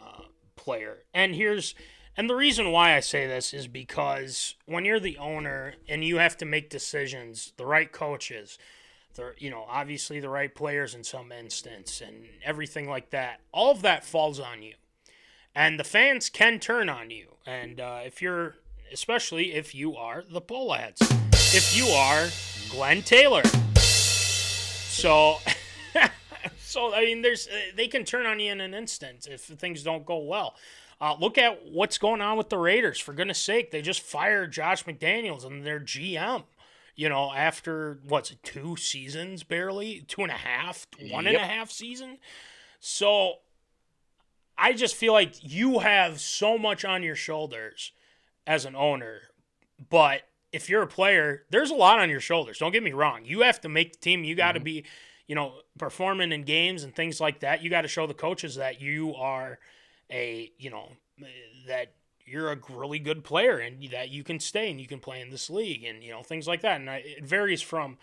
player. And the reason why I say this is because when you're the owner and you have to make decisions, the right coaches, obviously the right players in some instance and everything like that, all of that falls on you. And the fans can turn on you. And especially if you are the Poleheads, if you are Glenn Taylor. So I mean, they can turn on you in an instant if things don't go well. Look at what's going on with the Raiders. For goodness sake, they just fired Josh McDaniels and their GM. After 2 seasons, barely 2.5, 1.5 season. So I just feel like you have so much on your shoulders as an owner, but if you're a player, there's a lot on your shoulders. Don't get me wrong. You have to make the team. You got to be, performing in games and things like that. You got to show the coaches that you are that you're a really good player and that you can stay and you can play in this league and, things like that. And it varies from,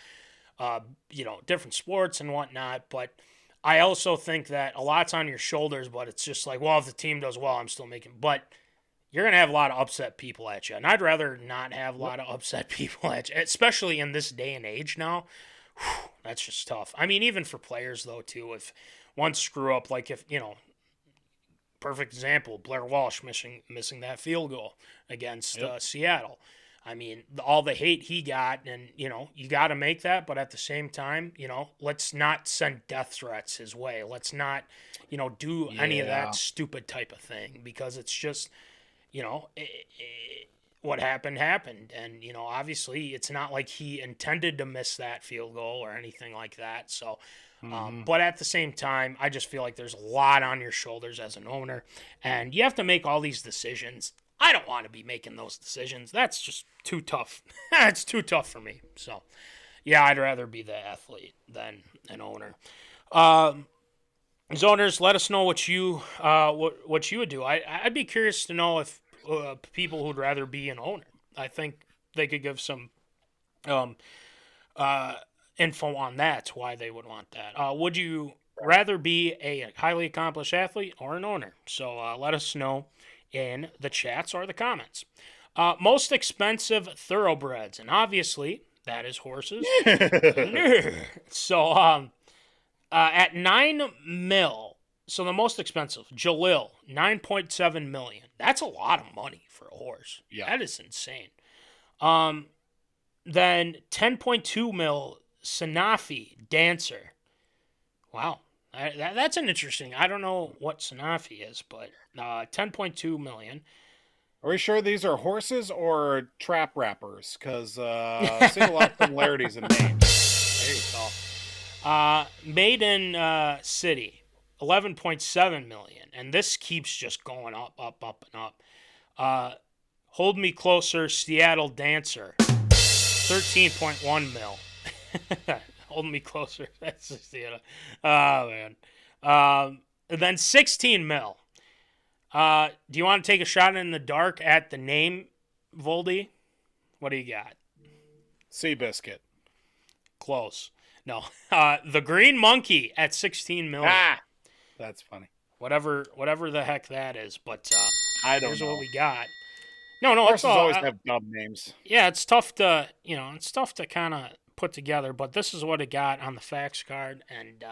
different sports and whatnot. But I also think that a lot's on your shoulders, but it's just like, well, if the team does well, I'm still making, but you're going to have a lot of upset people at you. And I'd rather not have a lot of upset people at you, especially in this day and age now. Whew, that's just tough. I mean, even for players, though, too, if one screw up, perfect example, Blair Walsh missing that field goal against Seattle. I mean, all the hate he got, and, you got to make that. But at the same time, let's not send death threats his way. Let's not, do any of that stupid type of thing because it's just – what happened. And, obviously it's not like he intended to miss that field goal or anything like that. So But at the same time, I just feel like there's a lot on your shoulders as an owner, and you have to make all these decisions. I don't want to be making those decisions. That's just too tough. It's too tough for me. So, yeah, I'd rather be the athlete than an owner. As owners, let us know what you would do. I'd be curious to know if people who'd rather be an owner. I think they could give some info on that, why they would want that. Would you rather be a highly accomplished athlete or an owner? So let us know in the chats or the comments. Most expensive thoroughbreds, and obviously that is horses. So at $9 million, so the most expensive, Jalil, $9.7 million. That's a lot of money for a horse. Yeah, that is insane. Then $10.2 million, Sanafi, Dancer. Wow. That's an interesting. I don't know what Sanafi is, but $10.2 million. Are we sure these are horses or trap rappers? Because I see a lot of similarities in names. There you go. Maiden City, $11.7 million, and this keeps just going up, and up. Hold Me Closer, Seattle Dancer, $13.1 million. Hold Me Closer. That's just Seattle. Oh man. And then $16 million. Do you want to take a shot in the dark at the name, Voldy? What do you got? Seabiscuit. Close. No. The Green Monkey at $16 million. Ah, that's funny. Whatever the heck that is, but I don't here's know. what we got. No, Horses it's all, always have dumb names. Yeah, it's tough to kind of put together, but this is what it got on the fax card, and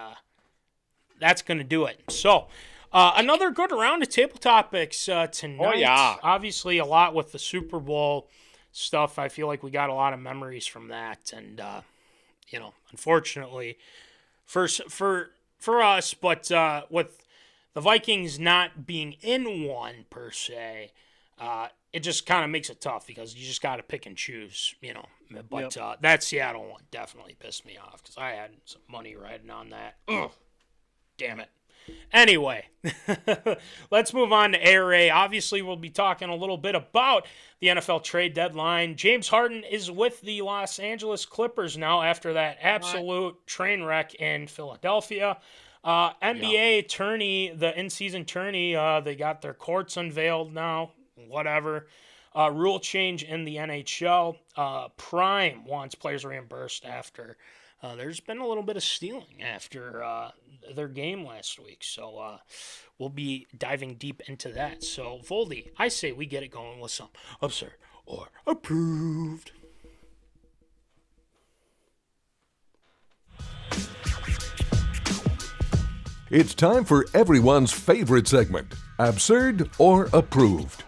that's going to do it. So, another good round of table topics tonight. Oh, yeah. Obviously, a lot with the Super Bowl stuff. I feel like we got a lot of memories from that, and unfortunately, for us, but with the Vikings not being in one per se, it just kind of makes it tough because you just got to pick and choose, But that Seattle one definitely pissed me off because I had some money riding on that. Ugh, damn it. Anyway, let's move on to ARA. Obviously, we'll be talking a little bit about the NFL trade deadline. James Harden is with the Los Angeles Clippers now after that absolute train wreck in Philadelphia. NBA tourney, the in-season tourney, they got their courts unveiled now. Whatever. Rule change in the NHL. Prime wants players reimbursed after there's been a little bit of stealing after their game last week. So we'll be diving deep into that. So, Voldy, I say we get it going with some absurd or approved. It's time for everyone's favorite segment, Absurd or Approved.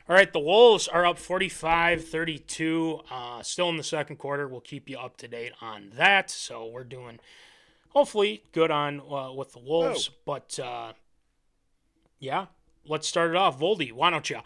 All right, the Wolves are up 45-32, still in the second quarter. We'll keep you up to date on that. So we're doing, hopefully, good on with the Wolves. Oh. But, yeah, let's start it off. Voldy, why don't you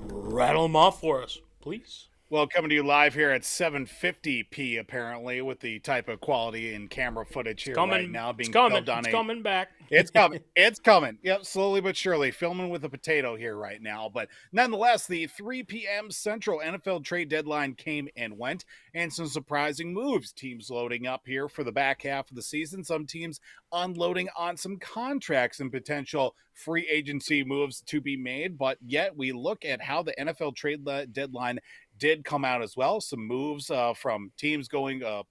rattle them off for us, please? Well, coming to you live here at 750p, apparently, with the type of quality in camera footage here right now being filmed on It's coming back. It's coming. It's coming. Yep, slowly but surely. Filming with a potato here right now. But nonetheless, the 3 p.m. Central NFL trade deadline came and went, and some surprising moves. Teams loading up here for the back half of the season. Some teams unloading on some contracts and potential free agency moves to be made. But yet we look at how the NFL trade deadline did come out as well. Some moves from teams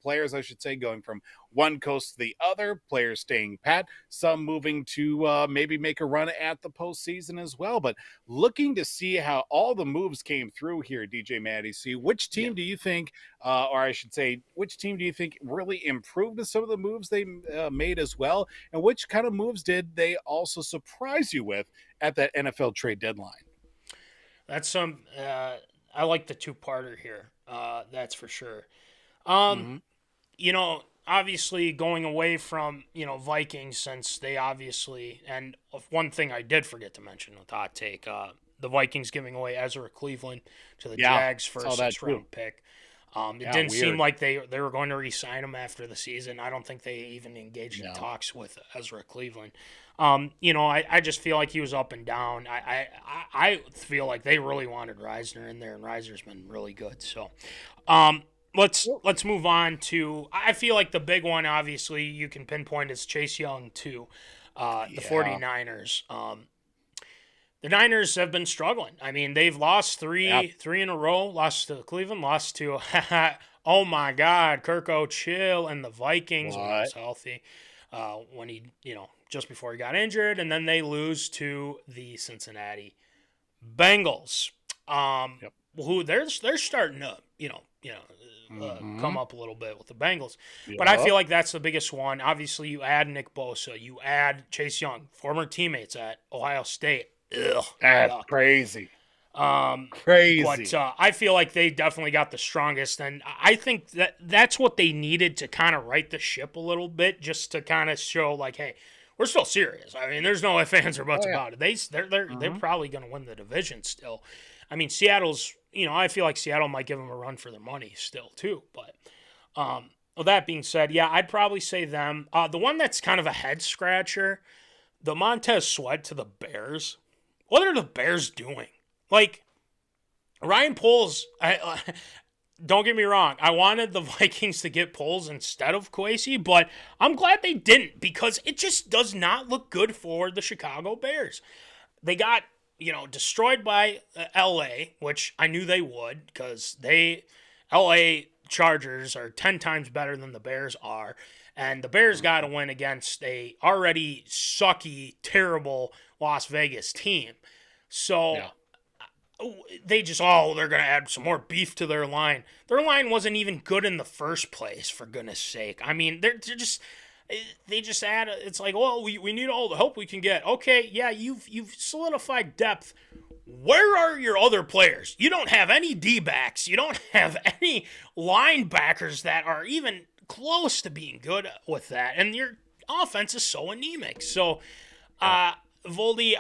players, I should say, going from one coast to the other, players staying pat, some moving to maybe make a run at the postseason as well. But looking to see how all the moves came through here, DJ Matty C, which team do you think, or I should say, which team do you think really improved some of the moves they made as well? And which kind of moves did they also surprise you with at that NFL trade deadline? That's some... I like the two-parter here. That's for sure. Obviously going away from, Vikings, since they obviously, and one thing I did forget to mention with Hot Take, the Vikings giving away Ezra Cleveland to the Jags for a 6th-round pick. It didn't seem like they were going to re-sign him after the season. I don't think they even engaged in talks with Ezra Cleveland. I just feel like he was up and down. I feel like they really wanted Risner in there, and Risner's been really good. So, let's move on to. I feel like the big one, obviously, you can pinpoint is Chase Young to the 49ers. The Niners have been struggling. I mean, they've lost three in a row. Lost to Cleveland, lost to, oh my God, Kirko Chill and the Vikings when he was healthy. When he, just before he got injured. And then they lose to the Cincinnati Bengals, who they're starting to, come up a little bit with the Bengals. Yep. But I feel like that's the biggest one. Obviously, you add Nick Bosa. You add Chase Young, former teammates at Ohio State. Ugh, that's crazy. Crazy. But I feel like they definitely got the strongest, and I think that's what they needed to kind of right the ship a little bit, just to kind of show like, hey, we're still serious. I mean, there's no ifs, ands, or buts about it. They're probably going to win the division still. I mean, Seattle's. I feel like Seattle might give them a run for their money still too. But with that being said, I'd probably say them. The one that's kind of a head scratcher, the Montez Sweat to the Bears. What are the Bears doing? Like, Ryan Poles, don't get me wrong, I wanted the Vikings to get Poles instead of Kwesi, but I'm glad they didn't because it just does not look good for the Chicago Bears. They got, destroyed by L.A., which I knew they would because L.A. Chargers are 10 times better than the Bears are, and the Bears got to win against a already sucky, terrible Las Vegas team. So they just, they're going to add some more beef to their line. Their line wasn't even good in the first place, for goodness sake. I mean, they just add, it's like, well, we need all the help we can get. Okay, you've solidified depth. Where are your other players? You don't have any D-backs. You don't have any linebackers that are even close to being good with that. And your offense is so anemic. So, Voldy,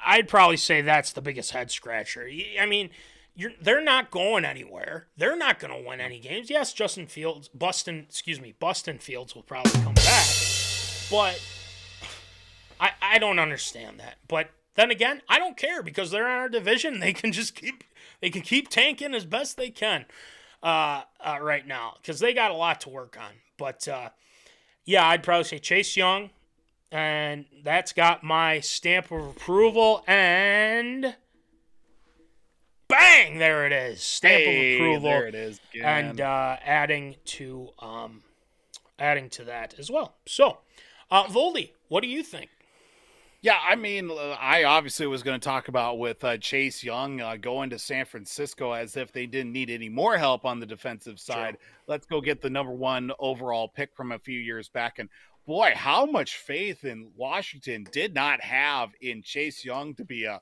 I'd probably say that's the biggest head scratcher. I mean, they're not going anywhere. They're not going to win any games. Yes, Bustin Fields will probably come back, but I don't understand that. But then again, I don't care because they're in our division. They can just keep tanking as best they can right now because they got a lot to work on. But I'd probably say Chase Young. And that's got my stamp of approval, and bang, there it is, stamp of approval. There it is, again. And adding to that as well. So, Voldy, what do you think? Yeah, I mean, I obviously was going to talk about with Chase Young going to San Francisco as if they didn't need any more help on the defensive side. Sure. Let's go get the number 1 overall pick from a few years back. And boy, how much faith in Washington did not have in Chase Young to be a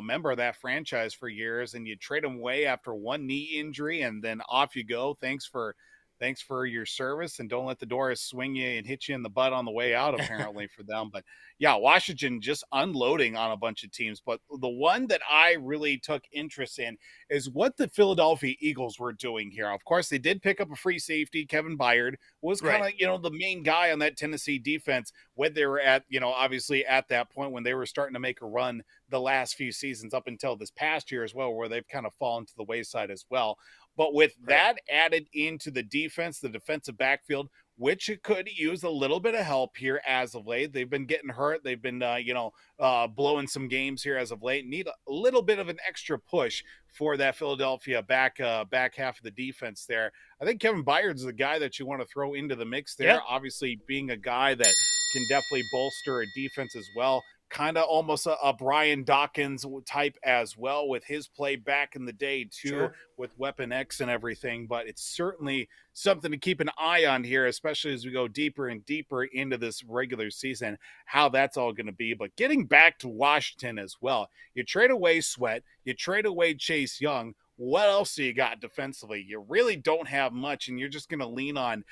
member of that franchise for years, and you trade him away after one knee injury, and then off you go. Thanks for your service, and don't let the Doors swing you and hit you in the butt on the way out, apparently, for them. But yeah, Washington just unloading on a bunch of teams. But the one that I really took interest in is what the Philadelphia Eagles were doing here. Of course, they did pick up a free safety. Kevin Byard was kind of, the main guy on that Tennessee defense when they were at, obviously at that point when they were starting to make a run the last few seasons up until this past year as well, where they've kind of fallen to the wayside as well. But with that added into the defense, the defensive backfield, which it could use a little bit of help here as of late. They've been getting hurt. They've been, blowing some games here as of late. Need a little bit of an extra push for that Philadelphia back half of the defense there. I think Kevin Byard's the guy that you want to throw into the mix there. Yeah. Obviously, being a guy that can definitely bolster a defense as well. Kind of almost a Brian Dawkins type as well with his play back in the day too, with Weapon X and everything. But it's certainly something to keep an eye on here, especially as we go deeper and deeper into this regular season, how that's all going to be. But getting back to Washington as well, you trade away Sweat, you trade away Chase Young. What else do you got defensively? You really don't have much, and you're just going to lean on,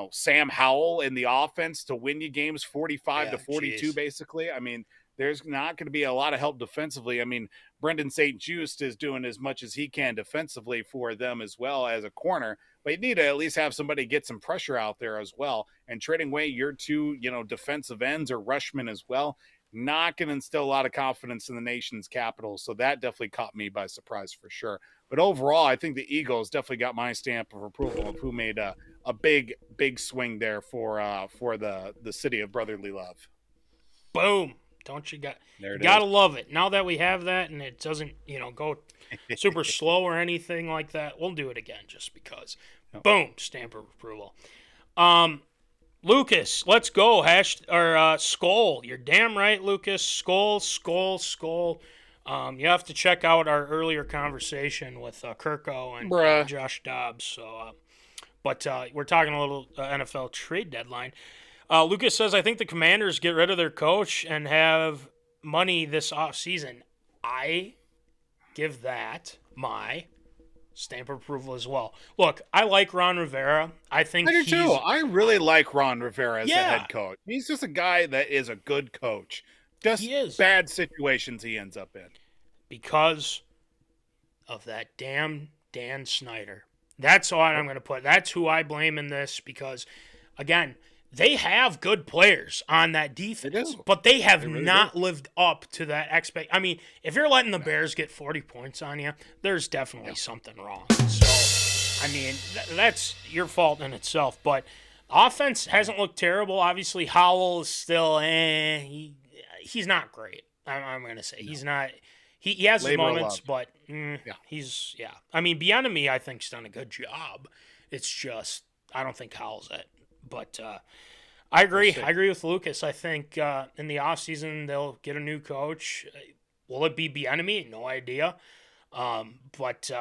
Sam Howell in the offense to win you games 45 to 42, basically. I mean, there's not going to be a lot of help defensively. I mean, Brendan St. Juste is doing as much as he can defensively for them as well as a corner, but you need to at least have somebody get some pressure out there as well. And trading away your two, defensive ends or rushmen as well, not going to instill a lot of confidence in the nation's capital. So that definitely caught me by surprise for sure. But overall, I think the Eagles definitely got my stamp of approval of who made a big swing there for the city of brotherly love. Boom. Don't you gotta love it. Now that we have that and it doesn't, go super slow or anything like that, we'll do it again just because. Yep. Boom, stamp of approval. Lucas, let's go. Skull. You're damn right, Lucas. Skull. You have to check out our earlier conversation with Kirko and Josh Dobbs. So, but we're talking a little NFL trade deadline. Lucas says, I think the Commanders get rid of their coach and have money this offseason. I give that my stamp of approval as well. Look, I like Ron Rivera. I think I do too. I really like Ron Rivera as the head coach. He's just a guy that is a good coach. Just bad situations he ends up in. Because of that damn Dan Snyder. That's all I'm going to put. That's who I blame in this because, again, they have good players on that defense, but they have not lived up to that I mean, if you're letting the Bears get 40 points on you, there's definitely something wrong. So, I mean, that's your fault in itself. But offense hasn't looked terrible. Obviously, Howell is still, he's not great. I'm going to say he's not. He has his moments, but he's. I mean, Bieniemy, I think, has done a good job. It's just I don't think Howell's it. But I agree. I agree with Lucas. I think in the offseason they'll get a new coach. Will it be Bieniemy? No idea. But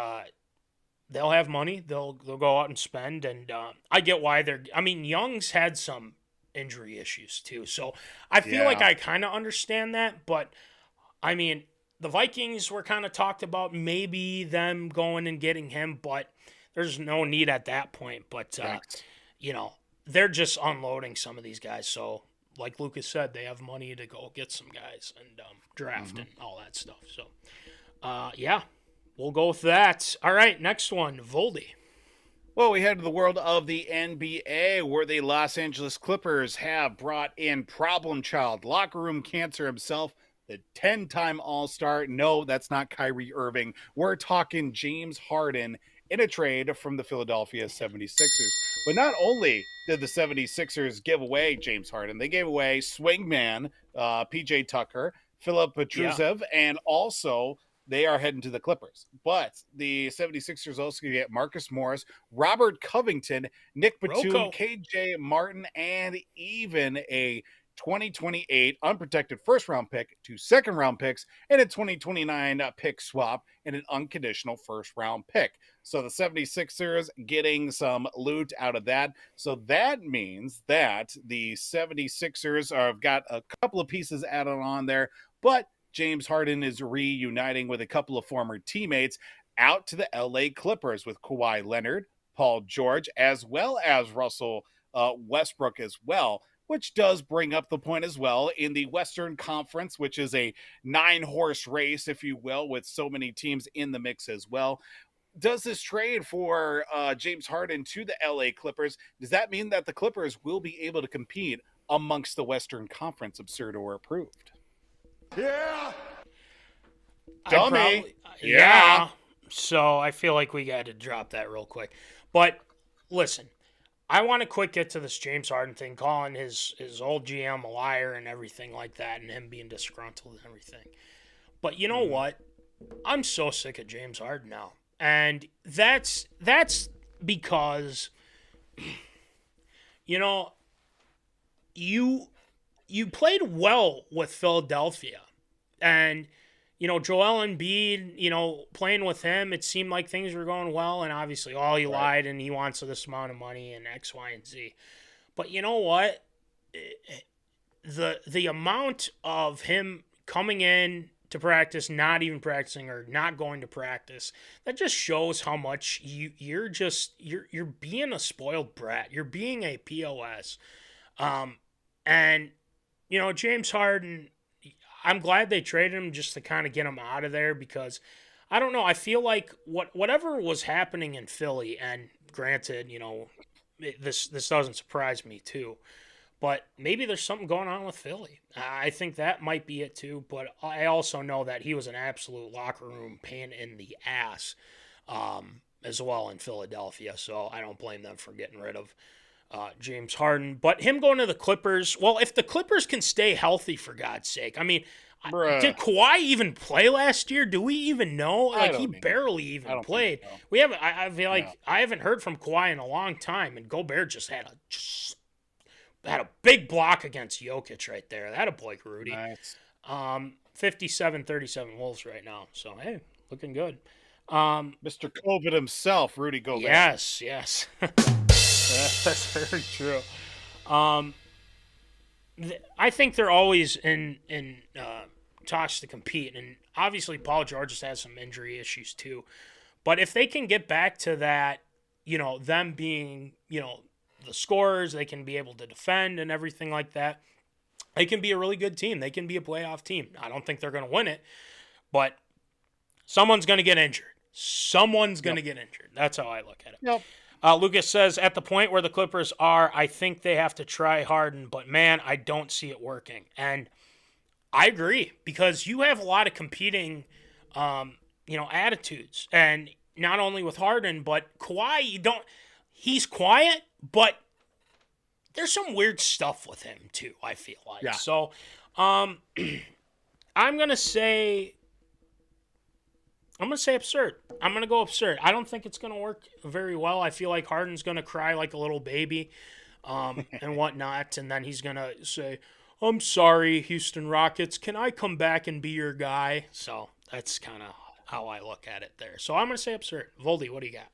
they'll have money. They'll go out and spend. And I get why they're. I mean, Young's had some injury issues too, so I feel like I kind of understand that. But I mean, the Vikings were kind of talked about maybe them going and getting him, but there's no need at that point. But they're just unloading some of these guys. So, like Lucas said, they have money to go get some guys and draft and all that stuff. So, we'll go with that. All right, next one, Voldy. Well, we head to the world of the NBA, where the Los Angeles Clippers have brought in problem child, locker room cancer himself, the 10-time All-Star. No, that's not Kyrie Irving. We're talking James Harden in a trade from the Philadelphia 76ers. But not only did the 76ers give away James Harden, they gave away swingman PJ Tucker, Philip Petrusev, and also they are heading to the Clippers. But the 76ers also get Marcus Morris, Robert Covington, Nick Batum, KJ Martin, and even a 2028 unprotected first-round pick, 2 second-round picks, and a 2029 pick swap, and an unconditional first-round pick. So the 76ers getting some loot out of that. So that means that the 76ers have got a couple of pieces added on there, but James Harden is reuniting with a couple of former teammates out to the LA Clippers with Kawhi Leonard, Paul George, as well as Russell Westbrook as well, which does bring up the point as well in the Western Conference, which is a 9-horse race, if you will, with so many teams in the mix as well. Does this trade for James Harden to the LA Clippers, does that mean that the Clippers will be able to compete amongst the Western Conference, absurd or approved? Yeah. Dummy. Yeah. So I feel like we got to drop that real quick. But listen, I want to quick get to this James Harden thing, calling his old GM a liar and everything like that, and him being disgruntled and everything. But you know what? I'm so sick of James Harden now. And that's because, you played well with Philadelphia. And, Joel Embiid, playing with him, it seemed like things were going well. And obviously, he lied and he wants this amount of money and X, Y, and Z. But you know what? The amount of him coming in to practice, not even practicing or not going to practice, that just shows how much you're being a spoiled brat. You're being a POS. And, James Harden, I'm glad they traded him just to kind of get him out of there because I don't know. I feel like whatever was happening in Philly, and granted, this doesn't surprise me too, but maybe there's something going on with Philly. I think that might be it too. But I also know that he was an absolute locker room pain in the ass as well in Philadelphia. So I don't blame them for getting rid of James Harden. But him going to the Clippers, well, if the Clippers can stay healthy, for God's sake. I mean, did Kawhi even play last year? Do we even know? Like, he barely even played. So. We haven't. I feel like I haven't heard from Kawhi in a long time, and Gobert just had a big block against Jokic right there. That a boy, Rudy. Nice. 57-37 Wolves right now. So hey, looking good. Mr. COVID himself, Rudy Gobert. Yes. That's very true. I think they're always in talks to compete, and obviously Paul George just has some injury issues too. But if they can get back to that, them being, the scorers, they can be able to defend and everything like that. They can be a really good team. They can be a playoff team. I don't think they're going to win it, but someone's going to get injured. That's how I look at it. Yep. Lucas says, at the point where the Clippers are, I think they have to try Harden, but man, I don't see it working. And I agree, because you have a lot of competing, attitudes. And not only with Harden, but Kawhi, he's quiet, but there's some weird stuff with him too, I feel like. Yeah. So, I'm going to say absurd. I'm going to go absurd. I don't think it's going to work very well. I feel like Harden's going to cry like a little baby and whatnot, and then he's going to say, I'm sorry, Houston Rockets. Can I come back and be your guy? So that's kind of how I look at it there. So I'm going to say absurd. Voldy, what do you got?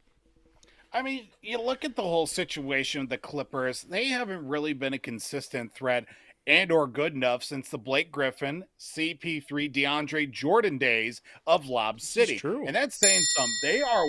I mean, you look at the whole situation with the Clippers, they haven't really been a consistent threat and or good enough since the Blake Griffin, CP3, DeAndre Jordan days of Lob City. It's true. And that's saying something. They are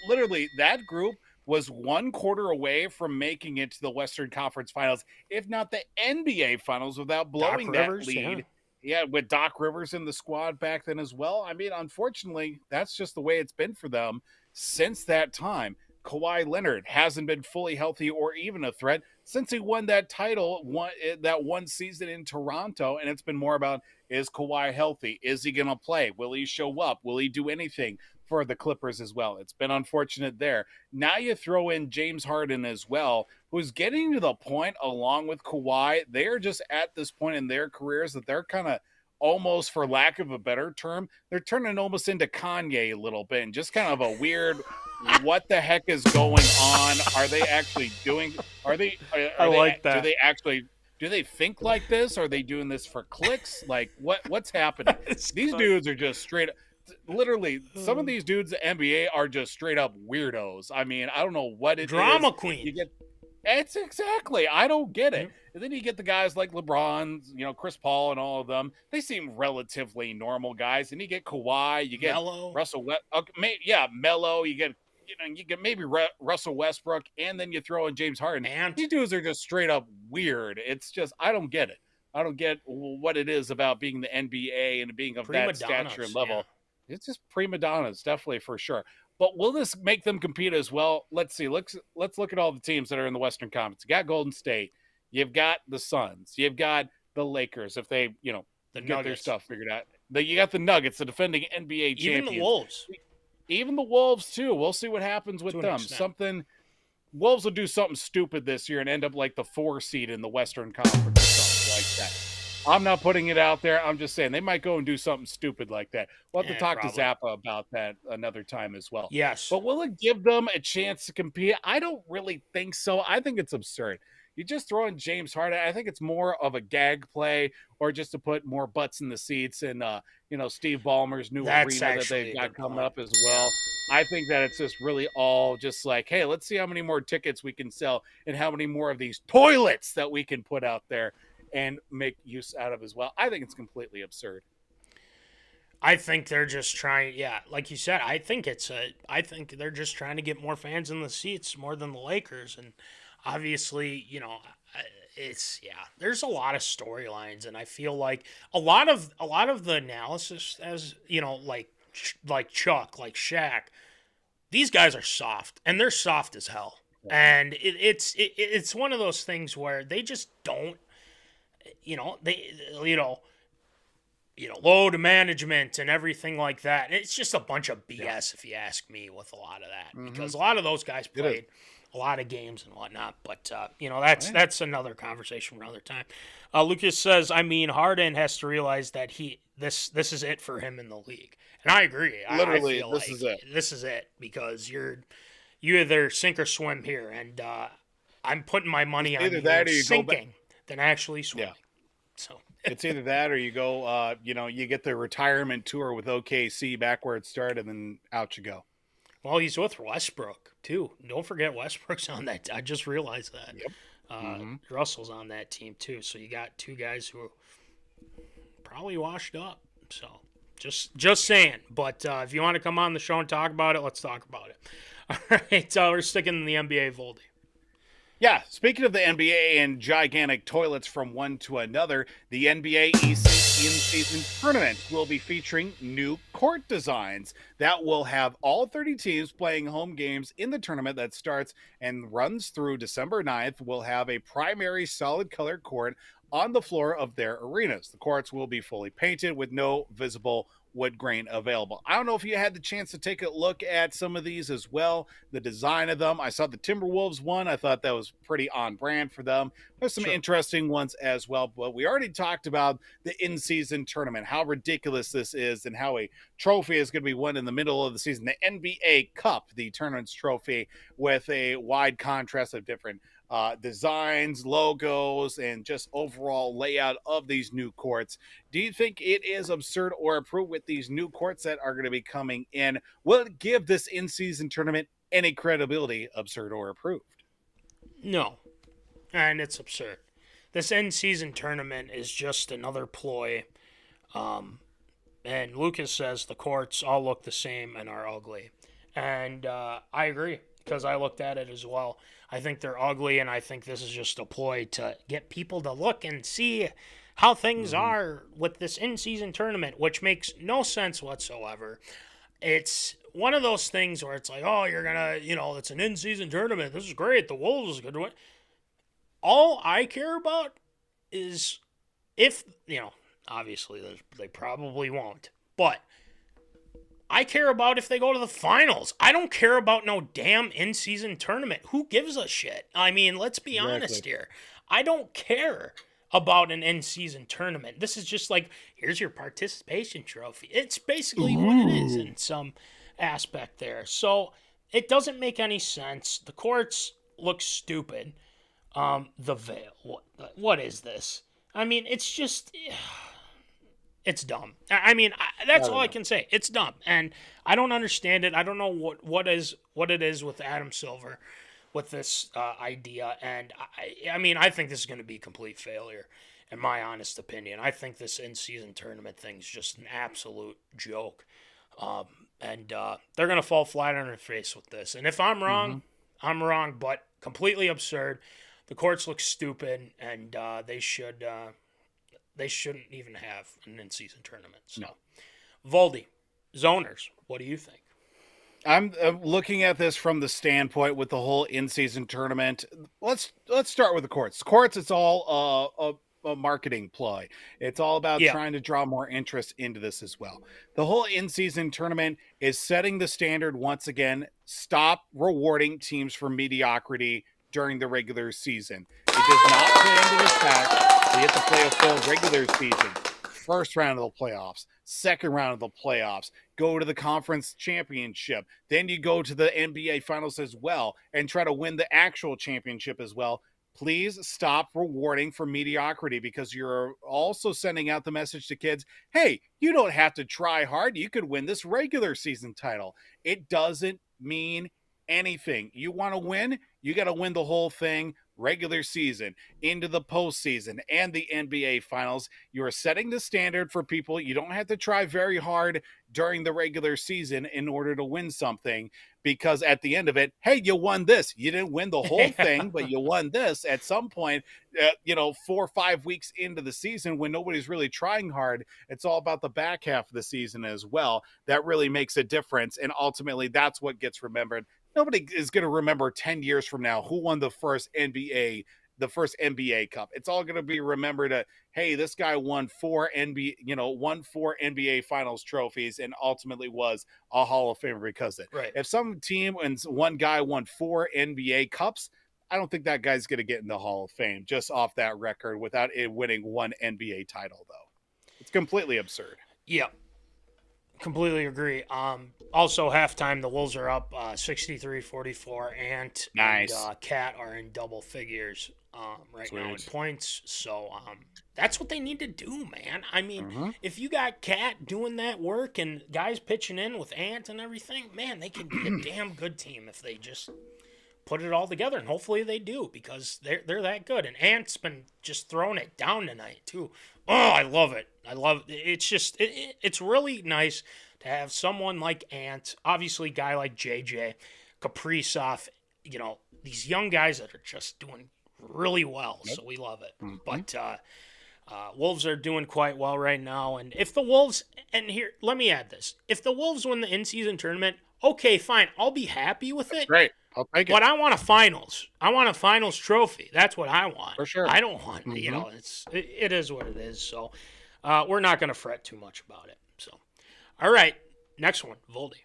literally, that group was one quarter away from making it to the Western Conference Finals, if not the NBA Finals, without blowing that lead. Yeah, with Doc Rivers in the squad back then as well. I mean, unfortunately, that's just the way it's been for them since that time. Kawhi Leonard hasn't been fully healthy or even a threat since he won that title that one season in Toronto, and it's been more about, is Kawhi healthy? Is he going to play? Will he show up? Will he do anything for the Clippers as well? It's been unfortunate there. Now you throw in James Harden as well, who's getting to the point, along with Kawhi, they're just at this point in their careers that they're kind of almost, for lack of a better term, they're turning almost into Kanye a little bit, and just kind of a weird, what the heck is going on? Are they actually doing, do they think like this? Are they doing this for clicks? Like, what's happening? These dudes are just straight up, literally, some of these dudes at NBA are just straight up weirdos. I mean, I don't know what it is. Drama queen. It's exactly. I don't get it. And then you get the guys like LeBron, Chris Paul and all of them. They seem relatively normal guys. And you get Kawhi, you get Melo. Russell Melo, you get maybe Russell Westbrook, and then you throw in James Harden. And these dudes are just straight up weird. It's just, I don't get it. I don't get what it is about being the NBA and being of that stature and level. Yeah. It's just prima donnas, definitely, for sure. But will this make them compete as well? Let's see. Let's look at all the teams that are in the Western Conference. You got Golden State. You've got the Suns. You've got the Lakers, if they, get their stuff figured out. You got the Nuggets, the defending NBA champions. Even the Wolves. Even the Wolves, too. We'll see what happens with them. Wolves will do something stupid this year and end up like the 4 seed in the Western Conference or something like that. I'm not putting it out there. I'm just saying they might go and do something stupid like that. We'll have to talk to Zappa about that another time as well. Yes. But will it give them a chance to compete? I don't really think so. I think it's absurd. You just throw in James Harden. I think it's more of a gag play or just to put more butts in the seats and, Steve Ballmer's new arena that they've got coming up as well. I think that it's just really all just like, hey, let's see how many more tickets we can sell and how many more of these toilets that we can put out there and make use out of as well. I think it's completely absurd. I think they're just trying, like you said, I think they're just trying to get more fans in the seats more than the Lakers. And obviously, there's a lot of storylines, and I feel like a lot of the analysis, as like Chuck, like Shaq, these guys are soft, and they're soft as hell. And it's one of those things where they just don't, load management and everything like that. It's just a bunch of BS, if you ask me, with a lot of that, because a lot of those guys played a lot of games and whatnot. But that's another conversation for another time. Lucas says, Harden has to realize that this is it for him in the league, and I agree. Literally, I feel this is it. This is it, because you either sink or swim here, and I'm putting my money on you sinking than actually swimming. Yeah. So it's either that or you go, you get the retirement tour with OKC back where it started, and then out you go. Well, he's with Westbrook too. Don't forget Westbrook's on that. I just realized that. Yep. Russell's on that team too. So you got two guys who are probably washed up. So just saying. But if you want to come on the show and talk about it, let's talk about it. All right. We're sticking in the NBA, Voldy. Yeah, speaking of the NBA and gigantic toilets from one to another, the NBA in-season tournament will be featuring new court designs that will have all 30 teams playing home games in the tournament that starts and runs through December 9th. Will have a primary solid color court on the floor of their arenas. The courts will be fully painted with no visible wood grain available. I don't know if you had the chance to take a look at some of these as well, the design of them. I saw the Timberwolves one. I thought that was pretty on brand for them. There's some interesting ones as well, but we already talked about the in-season tournament, how ridiculous this is, and how a trophy is going to be won in the middle of the season. The NBA Cup, the tournament's trophy, with a wide contrast of different designs, logos, and just overall layout of these new courts. Do you think it is absurd or approved with these new courts that are going to be coming in? Will it give this in-season tournament any credibility, absurd or approved? No, and it's absurd. This in-season tournament is just another ploy. And Lucas says the courts all look the same and are ugly. And I agree, because I looked at it as well. I think they're ugly, and I think this is just a ploy to get people to look and see how things are with this in-season tournament, which makes no sense whatsoever. It's one of those things where it's like, oh, you're going to, it's an in-season tournament. This is great. The Wolves are going to win. All I care about is if, obviously they probably won't, but I care about if they go to the finals. I don't care about no damn in-season tournament. Who gives a shit? Let's be honest here. I don't care about an in-season tournament. This is just like, here's your participation trophy. It's basically what it is in some aspect there. So it doesn't make any sense. The courts look stupid. The veil. What is this? It's just... It's dumb. That's all I can say. It's dumb, and I don't understand it. I don't know what it is with Adam Silver, with this idea, and I think this is going to be a complete failure, in my honest opinion. I think this in-season tournament thing's just an absolute joke, and they're going to fall flat on their face with this. And if I'm wrong, I'm wrong, but completely absurd. The courts look stupid, and they shouldn't even have an in-season tournament. So, no. Voldy, zoners, what do you think? I'm looking at this from the standpoint with the whole in-season tournament. Let's start with the courts. The courts, it's all a marketing ploy. It's all about trying to draw more interest into this as well. The whole in-season tournament is setting the standard once again. Stop rewarding teams for mediocrity during the regular season. It does not play into this fact. You have to play a full regular season, first round of the playoffs, second round of the playoffs, go to the conference championship. Then you go to the NBA finals as well and try to win the actual championship as well. Please stop rewarding for mediocrity, because you're also sending out the message to kids, hey, you don't have to try hard. You could win this regular season title. It doesn't mean anything. You want to win, you got to win the whole thing. Regular season, into the postseason, and the NBA finals. You are setting the standard for people. You don't have to try very hard during the regular season in order to win something. because at the end of it, hey, you won this. You didn't win the whole thing, but you won this at some point. 4 or 5 weeks into the season when nobody's really trying hard, it's all about the back half of the season as well. That really makes a difference, and ultimately that's what gets remembered. Nobody is going to remember 10 years from now who won the first NBA Cup. It's all going to be remembered at, hey, this guy won four NBA Finals trophies and ultimately was a Hall of Famer because of it. Right. If some team and one guy won 4 NBA Cups, I don't think that guy's going to get in the Hall of Fame just off that record without it winning 1 NBA title, though. It's completely absurd. Yeah. Completely agree. Also, halftime, the Wolves are up 63-44. Ant and Cat are in double figures right now in points. So that's what they need to do, man. I mean, if you got Cat doing that work and guys pitching in with Ant and everything, man, they can be a damn good team if they just put it all together. And hopefully they do, because they're that good. And Ant's been just throwing it down tonight, too. Oh, I love it. It's just, it's really nice to have someone like Ant, obviously a guy like JJ, Kaprizov, these young guys that are just doing really well. Yep. So we love it. But Wolves are doing quite well right now. And if the Wolves, and here, let me add this. If the Wolves win the in-season tournament, okay, fine. I'll be happy with it. Great. I'll take it. But I want a finals. I want a finals trophy. That's what I want. For sure. I don't want, it is what it is. So we're not going to fret too much about it. So, all right. Next one, Voldy.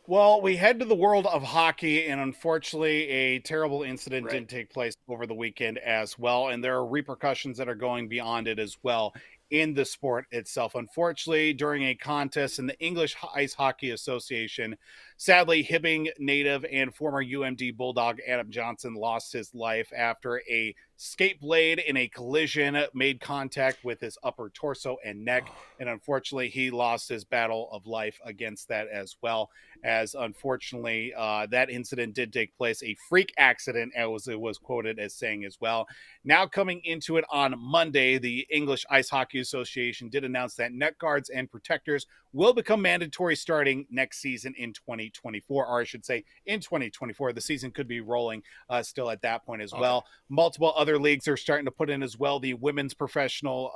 Well, we head to the world of hockey, and unfortunately, a terrible incident did take place over the weekend as well, and there are repercussions that are going beyond it as well in the sport itself. Unfortunately, during a contest in the English Ice Hockey Association, sadly, Hibbing native and former UMD Bulldog Adam Johnson lost his life after a skate blade in a collision made contact with his upper torso and neck. And unfortunately, he lost his battle of life against that as well. As unfortunately, that incident did take place, a freak accident, as it was quoted as saying as well. Now coming into it on Monday, the English Ice Hockey Association did announce that neck guards and protectors will become mandatory starting next season in 2024, or I should say in 2024. The season could be rolling still at that point as well. Multiple other leagues are starting to put in as well. The professional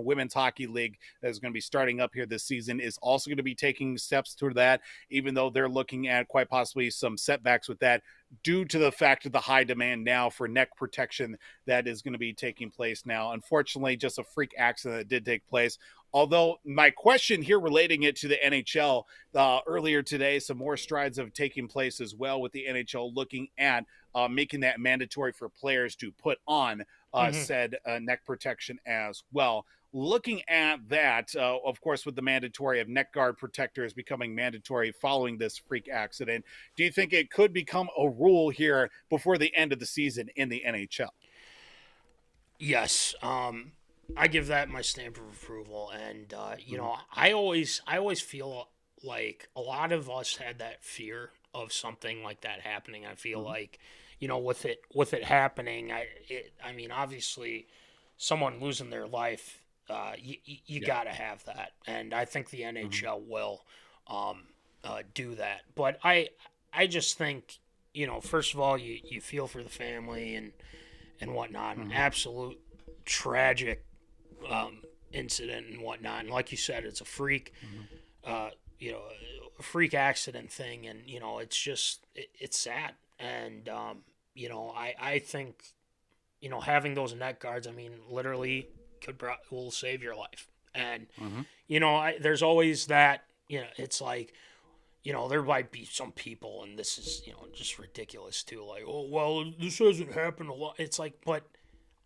women's hockey league that is going to be starting up here this season is also going to be taking steps toward that, even though they're looking at quite possibly some setbacks with that due to the fact of the high demand now for neck protection that is going to be taking place now. Unfortunately, just a freak accident that did take place. Although my question here relating it to the NHL, earlier today, some more strides have taken place as well with the NHL looking at making that mandatory for players to put on said neck protection as well. Looking at that, of course, with the mandatory of neck guard protectors becoming mandatory following this freak accident, do you think it could become a rule here before the end of the season in the NHL? Yes. I give that my stamp of approval. And, I always feel like a lot of us had that fear of something like that happening. I feel like, with it happening, I mean, obviously someone losing their life, you got to have that. And I think the NHL will do that. But I just think, first of all, you feel for the family and whatnot. An absolute tragic incident and whatnot. And like you said, it's a freak, a freak accident thing. And, it's just, it's sad. And, I think, having those neck guards, I mean, literally will save your life. And, there's always that, it's like, there might be some people, and this is, just ridiculous too. Like, oh, well, this hasn't happened a lot. It's like, but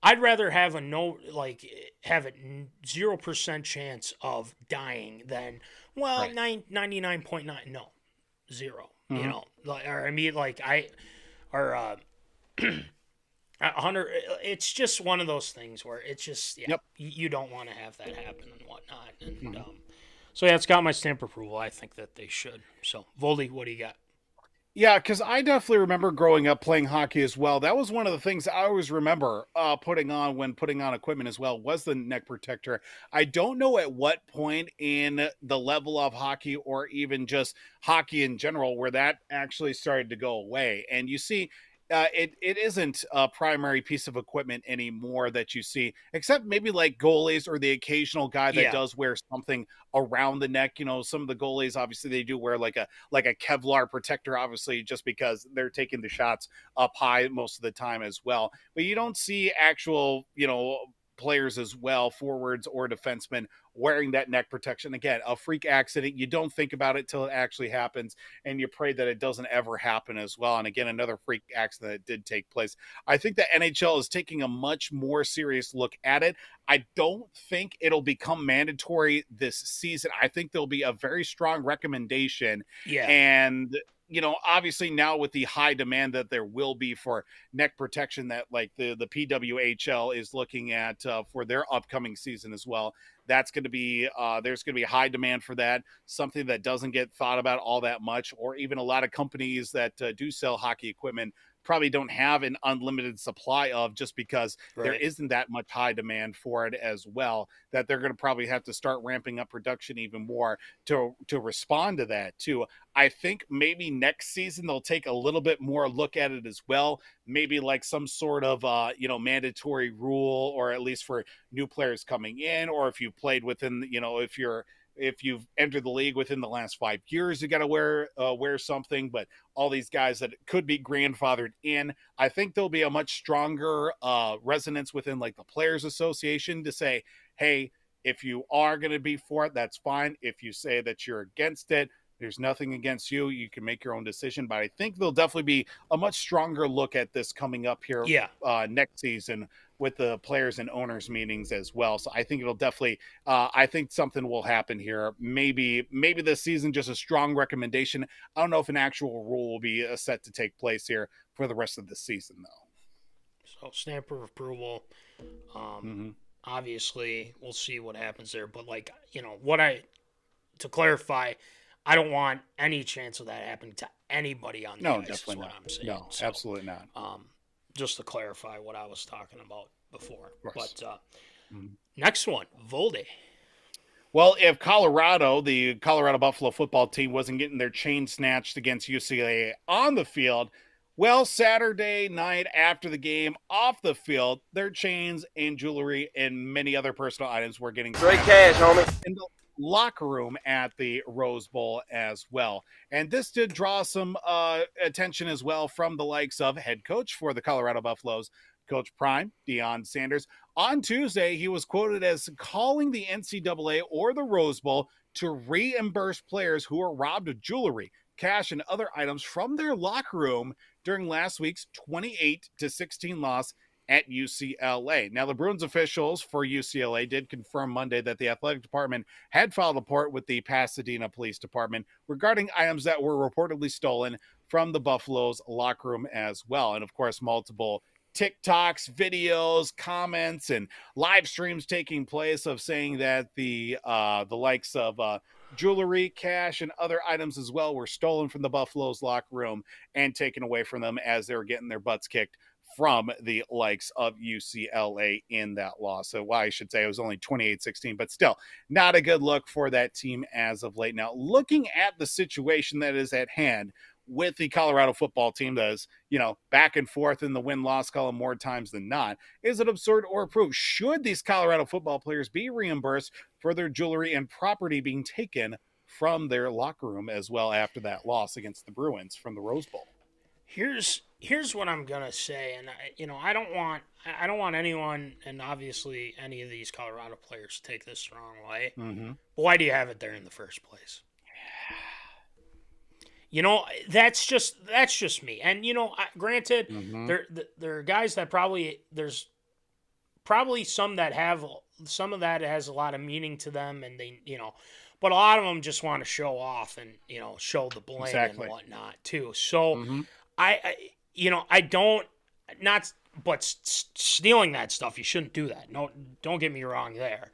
I'd rather have have it 0% chance of dying than, 99.9, no, 0, or I mean, 100. It's just one of those things where it's just, you don't want to have that happen and whatnot. And, so yeah, it's got my stamp of approval. I think that they should. So, Voldy, what do you got? Yeah, because I definitely remember growing up playing hockey as well. That was one of the things I always remember putting on when putting on equipment as well was the neck protector. I don't know at what point in the level of hockey or even just hockey in general where that actually started to go away. And you see, it isn't a primary piece of equipment anymore that you see, except maybe like goalies or the occasional guy that Yeah. does wear something around the neck. You know, some of the goalies obviously they do wear like a Kevlar protector, obviously, just because they're taking the shots up high most of the time as well. But you don't see actual, players as well, forwards or defensemen, wearing that neck protection. Again, a freak accident. You don't think about it till it actually happens, and you pray that it doesn't ever happen as well. And again, another freak accident that did take place. I think the NHL is taking a much more serious look at it. I don't think it'll become mandatory this season. I think there'll be a very strong recommendation. Yeah. And obviously now with the high demand that there will be for neck protection that like the PWHL is looking at for their upcoming season as well, that's going to be there's going to be high demand for that, something that doesn't get thought about all that much, or even a lot of companies that do sell hockey equipment probably don't have an unlimited supply of, just because there isn't that much high demand for it as well, that they're going to probably have to start ramping up production even more to respond to that too. I think maybe next season they'll take a little bit more look at it as well, maybe like some sort of mandatory rule, or at least for new players coming in, or if you played within, if you've entered the league within the last 5 years, you got to wear something. But all these guys that could be grandfathered in, I think there'll be a much stronger resonance within like the Players Association to say, hey, if you are going to be for it, that's fine. If you say that you're against it, there's nothing against you. You can make your own decision. But I think there'll definitely be a much stronger look at this coming up here next season with the players and owners meetings as well. So I think it'll definitely, I think something will happen here. Maybe this season, just a strong recommendation. I don't know if an actual rule will be set to take place here for the rest of the season, though. So stamp of approval. Obviously, we'll see what happens there. But to clarify, I don't want any chance of that happening to anybody on the ice. Definitely not. I'm saying. No, so, absolutely not. Just to clarify what I was talking about before. But next one, Volde. Well, if the Colorado Buffalo football team wasn't getting their chain snatched against UCLA on the field, well, Saturday night after the game, off the field, their chains and jewelry and many other personal items were getting straight cash, homie. In the locker room at the Rose Bowl as well. And this did draw some attention as well from the likes of head coach for the Colorado Buffaloes, Coach Prime, Deion Sanders. On Tuesday, he was quoted as calling the NCAA or the Rose Bowl to reimburse players who were robbed of jewelry, cash, and other items from their locker room during last week's 28-16 loss at UCLA. Now, the Bruins officials for UCLA did confirm Monday that the athletic department had filed a report with the Pasadena Police Department regarding items that were reportedly stolen from the Buffalo's locker room as well. And of course, multiple TikToks, videos, comments, and live streams taking place of saying that the likes of jewelry, cash, and other items as well were stolen from the Buffalo's locker room and taken away from them as they were getting their butts kicked from the likes of UCLA in that loss. So I should say it was only 28-16, but still not a good look for that team as of late. Now, looking at the situation that is at hand with the Colorado football team that is, back and forth in the win-loss column more times than not, is it absurd or approved? Should these Colorado football players be reimbursed for their jewelry and property being taken from their locker room as well after that loss against the Bruins from the Rose Bowl? Here's what I'm gonna say, and I don't want anyone, and obviously any of these Colorado players to take this the wrong way. Mm-hmm. But why do you have it there in the first place? That's just me. And granted, there are guys that there's probably some that have some of that has a lot of meaning to them, and they but a lot of them just want to show off and show the bling and whatnot too. So I don't but stealing that stuff, you shouldn't do that. No, don't get me wrong there.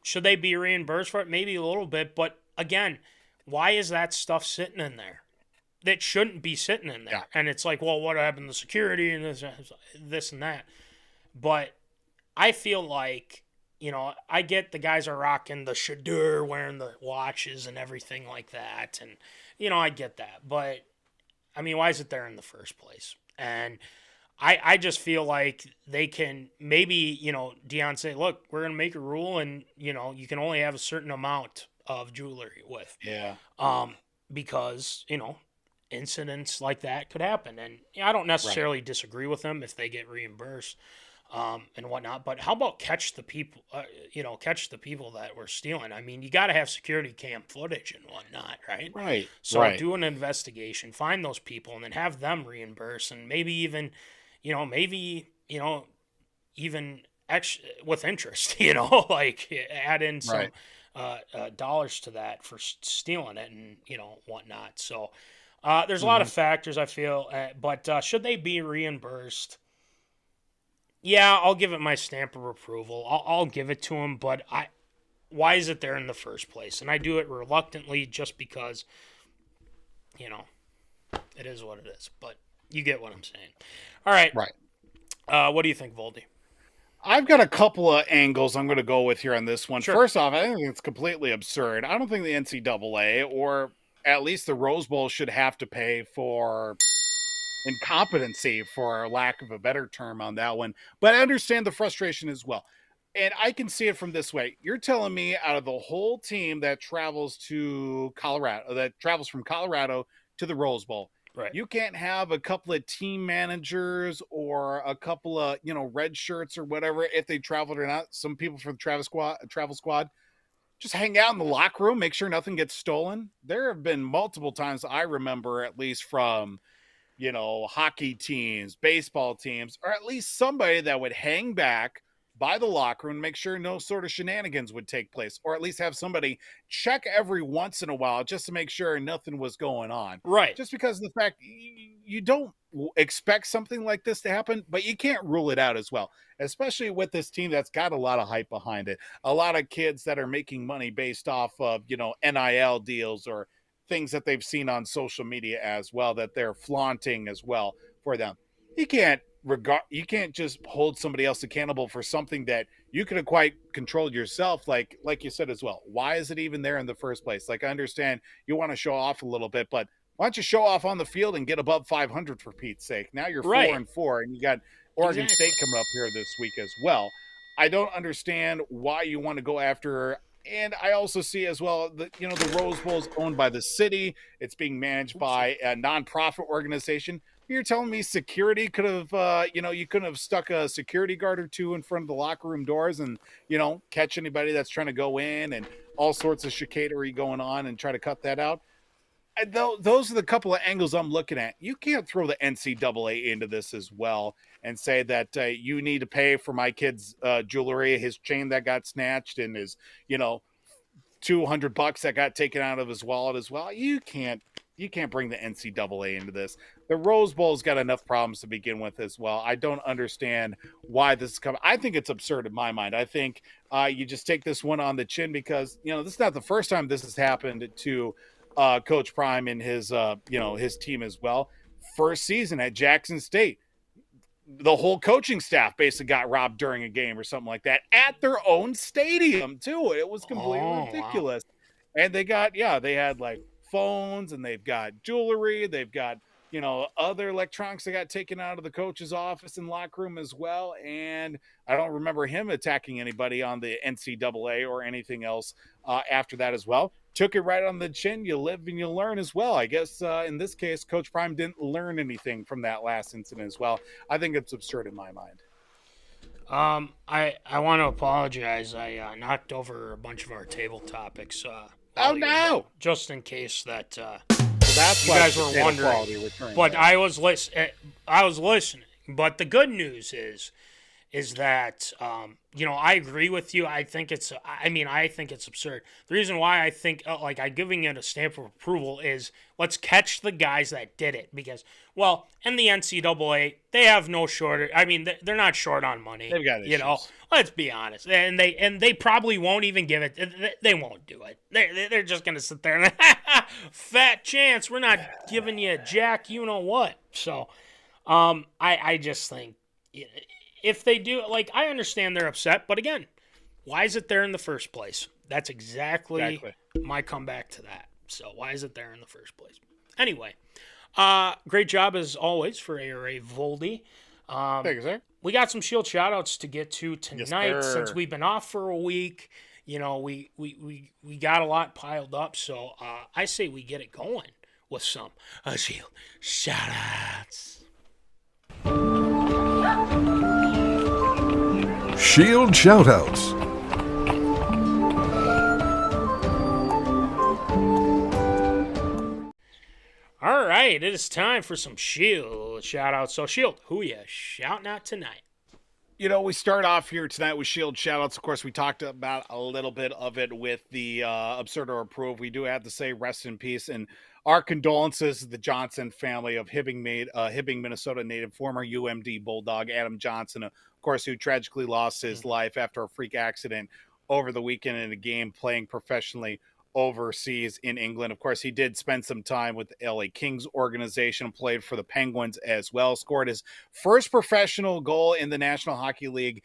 Should they be reimbursed for it? Maybe a little bit, but again, why is that stuff sitting in there? that shouldn't be sitting in there. Yeah. And it's like, well, what happened to security and this and that? But I feel like, I get the guys are rocking the shadur, wearing the watches and everything like that. And, I get that. But, I mean, why is it there in the first place? And I just feel like they can maybe, Deion say, look, we're going to make a rule and, you can only have a certain amount of jewelry with. Yeah. Because, incidents like that could happen. And I don't necessarily disagree with them if they get reimbursed and whatnot. But how about catch the people that were stealing? I mean, you got to have security cam footage and whatnot, right? Right. So do an investigation, find those people, and then have them reimburse, and maybe even, even extra, with interest, like add in some dollars to that for stealing it and, whatnot. So there's a lot of factors, I feel, but should they be reimbursed? Yeah, I'll give it my stamp of approval. I'll give it to them, but why is it there in the first place? And I do it reluctantly just because, it is what it is. But you get what I'm saying. All right. Right. What do you think, Voldy? I've got a couple of angles I'm going to go with here on this one. Sure. First off, I think it's completely absurd. I don't think the NCAA or at least the Rose Bowl should have to pay for incompetency, for lack of a better term on that one. But I understand the frustration as well. And I can see it from this way. You're telling me out of the whole team that travels to Colorado, that travels from Colorado to the Rose Bowl, right, you can't have a couple of team managers or a couple of, red shirts or whatever, if they traveled or not. Some people from the travel squad just hang out in the locker room, make sure nothing gets stolen. There have been multiple times I remember, at least from, hockey teams, baseball teams, or at least somebody that would hang back by the locker room, make sure no sort of shenanigans would take place, or at least have somebody check every once in a while just to make sure nothing was going on. Right. Just because of the fact you don't expect something like this to happen, but you can't rule it out as well, especially with this team that's got a lot of hype behind it. A lot of kids that are making money based off of, NIL deals or things that they've seen on social media as well, that they're flaunting as well for them. You can't just hold somebody else accountable for something that you could have quite controlled yourself, like you said as well. Why is it even there in the first place? Like, I understand you want to show off a little bit, but why don't you show off on the field and get above 500 for Pete's sake? Now you're 4-4, and you got Oregon State coming up here this week as well. I don't understand why you want to go after. And I also see as well that, the Rose Bowl is owned by the city. It's being managed by a nonprofit organization. You're telling me security could have, you couldn't have stuck a security guard or two in front of the locker room doors and, catch anybody that's trying to go in, and all sorts of chicanery going on and try to cut that out. And those are the couple of angles I'm looking at. You can't throw the NCAA into this as well and say that you need to pay for my kid's jewelry, his chain that got snatched, and his, $200 that got taken out of his wallet as well. You can't bring the NCAA into this. The Rose Bowl's got enough problems to begin with as well. I don't understand why this is coming. I think it's absurd in my mind. I think you just take this one on the chin because, this is not the first time this has happened to Coach Prime and his team as well. First season at Jackson State, the whole coaching staff basically got robbed during a game or something like that at their own stadium too. It was completely ridiculous. Wow. And they had like phones, and they've got jewelry, they've got other electronics that got taken out of the coach's office and locker room as well. And I don't remember him attacking anybody on the NCAA or anything else after that as well. Took it right on the chin. You live and you learn as well. I guess in this case, Coach Prime didn't learn anything from that last incident as well. I think it's absurd in my mind. I want to apologize. I knocked over a bunch of our table topics. No! Just in case that that's you guys were wondering. But I was listening. But the good news is that, I agree with you. I think it's absurd. The reason why I think, I'm giving it a stamp of approval is let's catch the guys that did it because, in the NCAA, they have no shortage. I mean, they're not short on money. They've got issues. Let's be honest. And they probably won't even give it. They won't do it. They're just going to sit there and, fat chance, we're not giving you jack, you know what. So, I just think, if they do, I understand they're upset, but again, why is it there in the first place? That's exactly my comeback to that. So why is it there in the first place? Anyway, great job as always for ARA Voldy. Thank you, sir. We got some Shield shoutouts to get to tonight since we've been off for a week. We got a lot piled up, so I say we get it going with some Shield shoutouts. Shield shoutouts. All right, it is time for some Shield shoutouts. So, Shield, who you shouting out tonight? We start off here tonight with Shield shoutouts. Of course, we talked about a little bit of it with the Absurd or Approve. We do have to say rest in peace and our condolences to the Johnson family of Hibbing, Minnesota native, former UMD Bulldog Adam Johnson, of course, who tragically lost his life after a freak accident over the weekend in a game playing professionally overseas in England. Of course, he did spend some time with the LA Kings organization, played for the Penguins as well, scored his first professional goal in the National Hockey League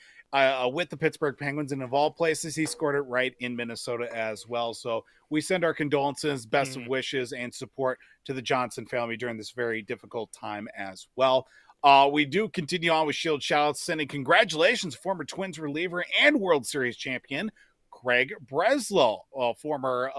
with the Pittsburgh Penguins, and of all places, he scored it right in Minnesota as well. So we send our condolences, best of wishes, and support to the Johnson family during this very difficult time as well. We do continue on with Shield shoutouts, sending congratulations to former Twins reliever and World Series champion Craig Breslow, former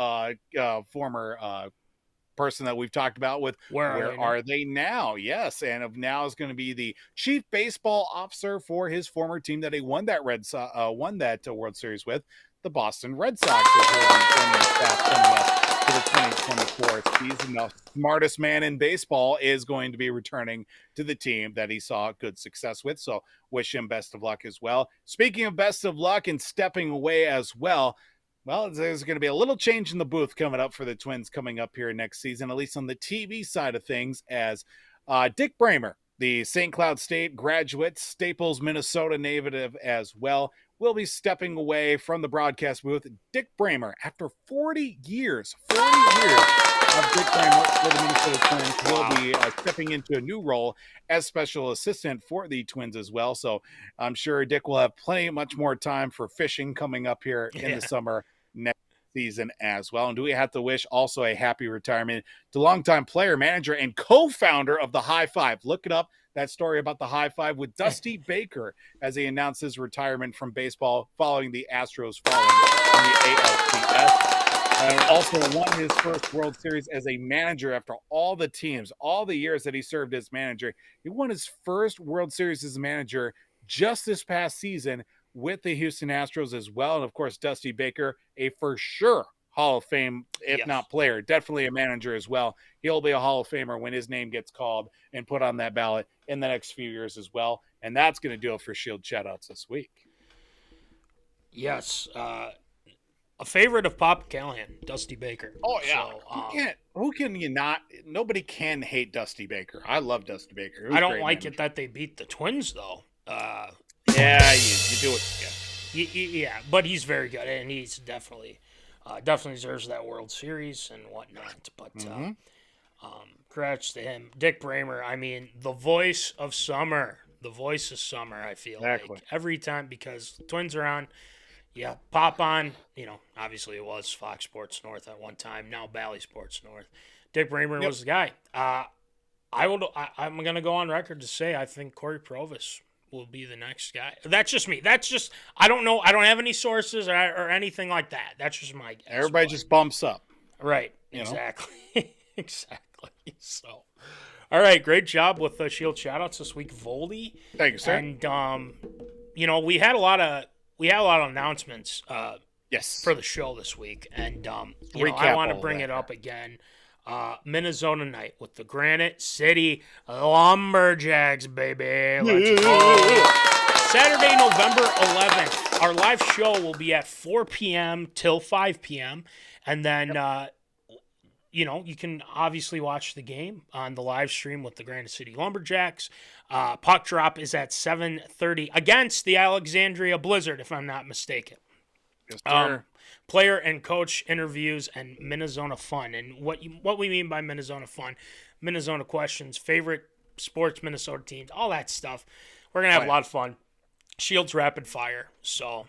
person that we've talked about with Where Are They Now? Yes, and of now is going to be the chief baseball officer for his former team that he won that World Series with, the Boston Red Sox. For the 2024 season, the smartest man in baseball is going to be returning to the team that he saw good success with. So wish him best of luck as well. Speaking of best of luck and stepping away as well, there's going to be a little change in the booth coming up for the Twins coming up here next season, at least on the TV side of things, as Dick Bramer, the St. Cloud State graduate, Staples, Minnesota native as well, will be stepping away from the broadcast booth. Dick Bramer, after 40 years of Dick Bramer for the Minnesota Twins, will be stepping into a new role as special assistant for the Twins as well. So I'm sure Dick will have much more time for fishing coming up here in the summer next season as well. And do we have to wish also a happy retirement to longtime player, manager, and co-founder of the High Five. Look it up. That story about the High Five with Dusty Baker as he announced his retirement from baseball following the Astros falling in the ALCS. And also won his first World Series as a manager after all the years that he served as manager. He won his first World Series as a manager just this past season with the Houston Astros as well. And of course, Dusty Baker, a for sure Hall of Fame, if not player, definitely a manager as well. He'll be a Hall of Famer when his name gets called and put on that ballot in the next few years as well. And that's going to do it for Shield shoutouts this week. Yes. A favorite of Pop Callahan, Dusty Baker. Oh, yeah. So, who can you not? Nobody can hate Dusty Baker. I love Dusty Baker. I don't like it that they beat the Twins, though. Yeah, you do it. Yeah, but he's very good, and he's definitely deserves that World Series and whatnot. But congrats to him. Dick Bramer, I mean, the voice of summer. The voice of summer, I feel like. Every time, because the Twins are on. Yeah, pop on, obviously it was Fox Sports North at one time, now Bally Sports North. Dick Bramer was the guy. I'm going to go on record to say I think Corey Provis will be the next guy. That's just me. I don't know. I don't have any sources or anything like that. That's just my guess. Everybody just bumps up. Right. Exactly. Exactly. So, all right. Great job with the Shield shoutouts this week, Voldy. Thank you, sir. And, we had a lot of announcements for the show this week, and I want to bring it up again. MinneZona night with the Granite City Lumberjacks, baby. Let's go. Saturday, November 11th, our live show will be at 4 p.m. till 5 p.m. And then, you can obviously watch the game on the live stream with the Granite City Lumberjacks. Puck drop is at 7:30 against the Alexandria Blizzard, if I'm not mistaken. Yes, sir. Player and coach interviews and MinneZona fun. And what we mean by MinneZona fun, MinneZona questions, favorite sports Minnesota teams, all that stuff. We're going to have a lot of fun. Shields rapid fire. So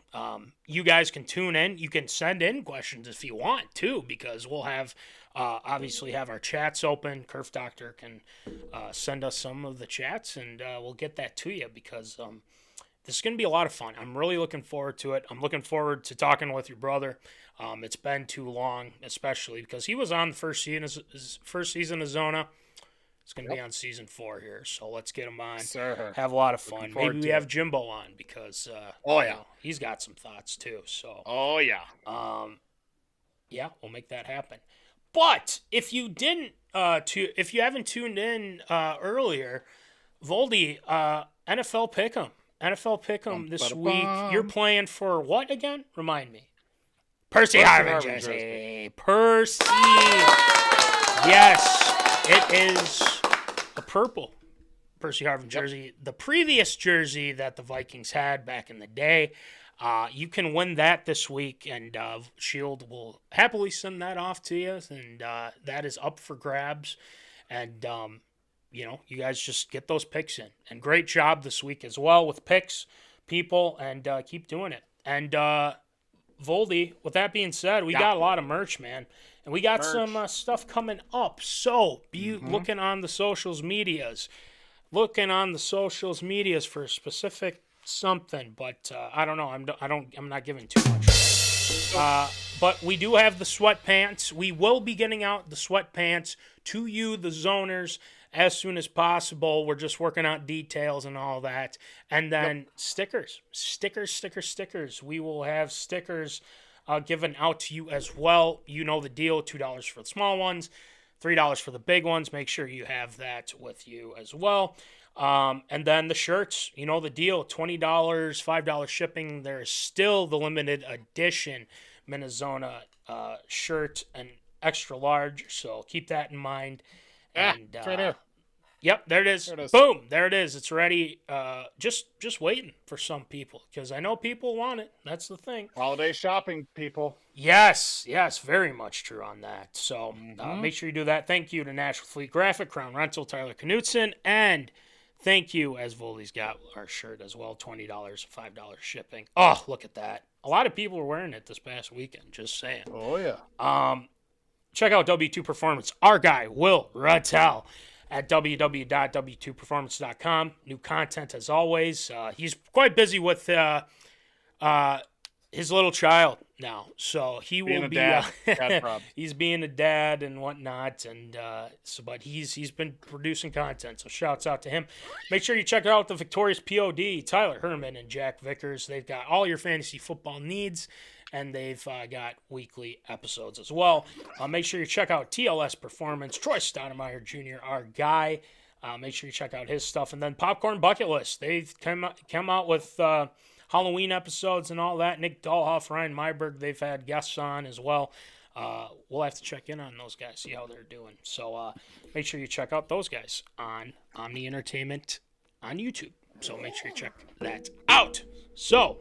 you guys can tune in. You can send in questions if you want too, because we'll have obviously have our chats open. Kerf Doctor can send us some of the chats, and we'll get that to you because this is going to be a lot of fun. I'm really looking forward to it. I'm looking forward to talking with your brother. It's been too long, especially because he was on the first season of Zona. It's going to be on season 4 here, so let's get him on. Sir. Have a lot of fun. Maybe we have Jimbo on because he's got some thoughts too. So we'll make that happen. But if you didn't if you haven't tuned in earlier, Voldy, NFL Pick'em this week. You're playing for what again? Remind me. Percy Harvin jersey. Percy. Yes, it is a purple Percy Harvin jersey. The previous jersey that the Vikings had back in the day. You can win that this week, and Shield will happily send that off to you, and that is up for grabs. And, you guys just get those picks in. And great job this week as well with picks, people, and keep doing it. And, Voldy, with that being said, we got a lot of merch, man. And we got some stuff coming up. So be looking on the socials medias. Looking on the socials medias for a specific something, but I don't know. I'm not giving too much. But we do have the sweatpants. We will be getting out the sweatpants to you, the zoners, as soon as possible. We're just working out details and all that. And then stickers. We will have stickers given out to you as well. You know the deal. $2 for the small ones, $3 for the big ones. Make sure you have that with you as well. And then the shirts, you know the deal, $20, $5 shipping. There's still the limited edition MinneZona shirt, an extra large, so keep that in mind. And it's right there. Yep, there it is. There it is. Boom, there it is. It's ready. Just waiting for some people, because I know people want it. That's the thing. Holiday shopping, people. Yes, very much true on that. So make sure you do that. Thank you to National Fleet Graphic, Crown Rental, Tyler Knutson, and thank you, as Voldy's got our shirt as well, $20, $5 shipping. Oh, look at that. A lot of people were wearing it this past weekend, just saying. Oh, yeah. Check out W2 Performance, our guy, Will Ruttell, at www.w2performance.com. New content, as always. He's quite busy with his little child now, so he will be he's being a dad and whatnot, and but he's been producing content, so shouts out to him. Make sure you check out the victorious P.O.D, Tyler Hermann and Jack Vickers. They've got all your fantasy football needs, and they've got weekly episodes as well. Make sure you check out TLS Performance, Troy Stoudemire Jr., our guy. Make sure you check out his stuff, and then Popcorn Bucket List. They've come out with Halloween episodes and all that. Nick Dahlhoff, Ryne, Myhrberg, they've had guests on as well. We'll have to check in on those guys, see how they're doing. So make sure you check out those guys on Omni Entertainment on YouTube. So make sure you check that out. So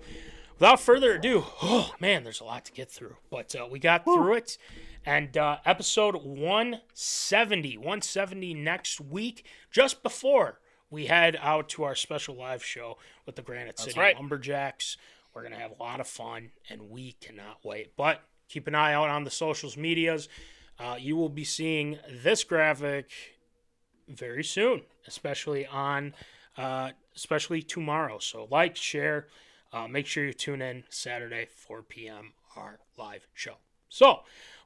without further ado, oh man, there's a lot to get through. But we got through it. And episode 170 next week, just before we head out to our special live show with the Granite City Lumberjacks. We're going to have a lot of fun, and we cannot wait. But keep an eye out on the socials medias. You will be seeing this graphic very soon, especially tomorrow. So like, share, make sure you tune in Saturday, 4 p.m., our live show. So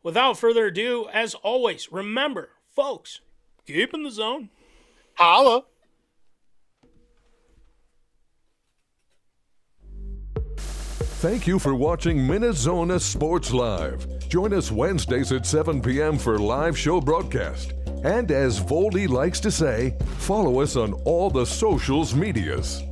without further ado, as always, remember, folks, keep in the zone. Holla. Thank you for watching MinneZona Sports Live. Join us Wednesdays at 7 p.m. for live show broadcast. And as Voldy likes to say, follow us on all the socials medias.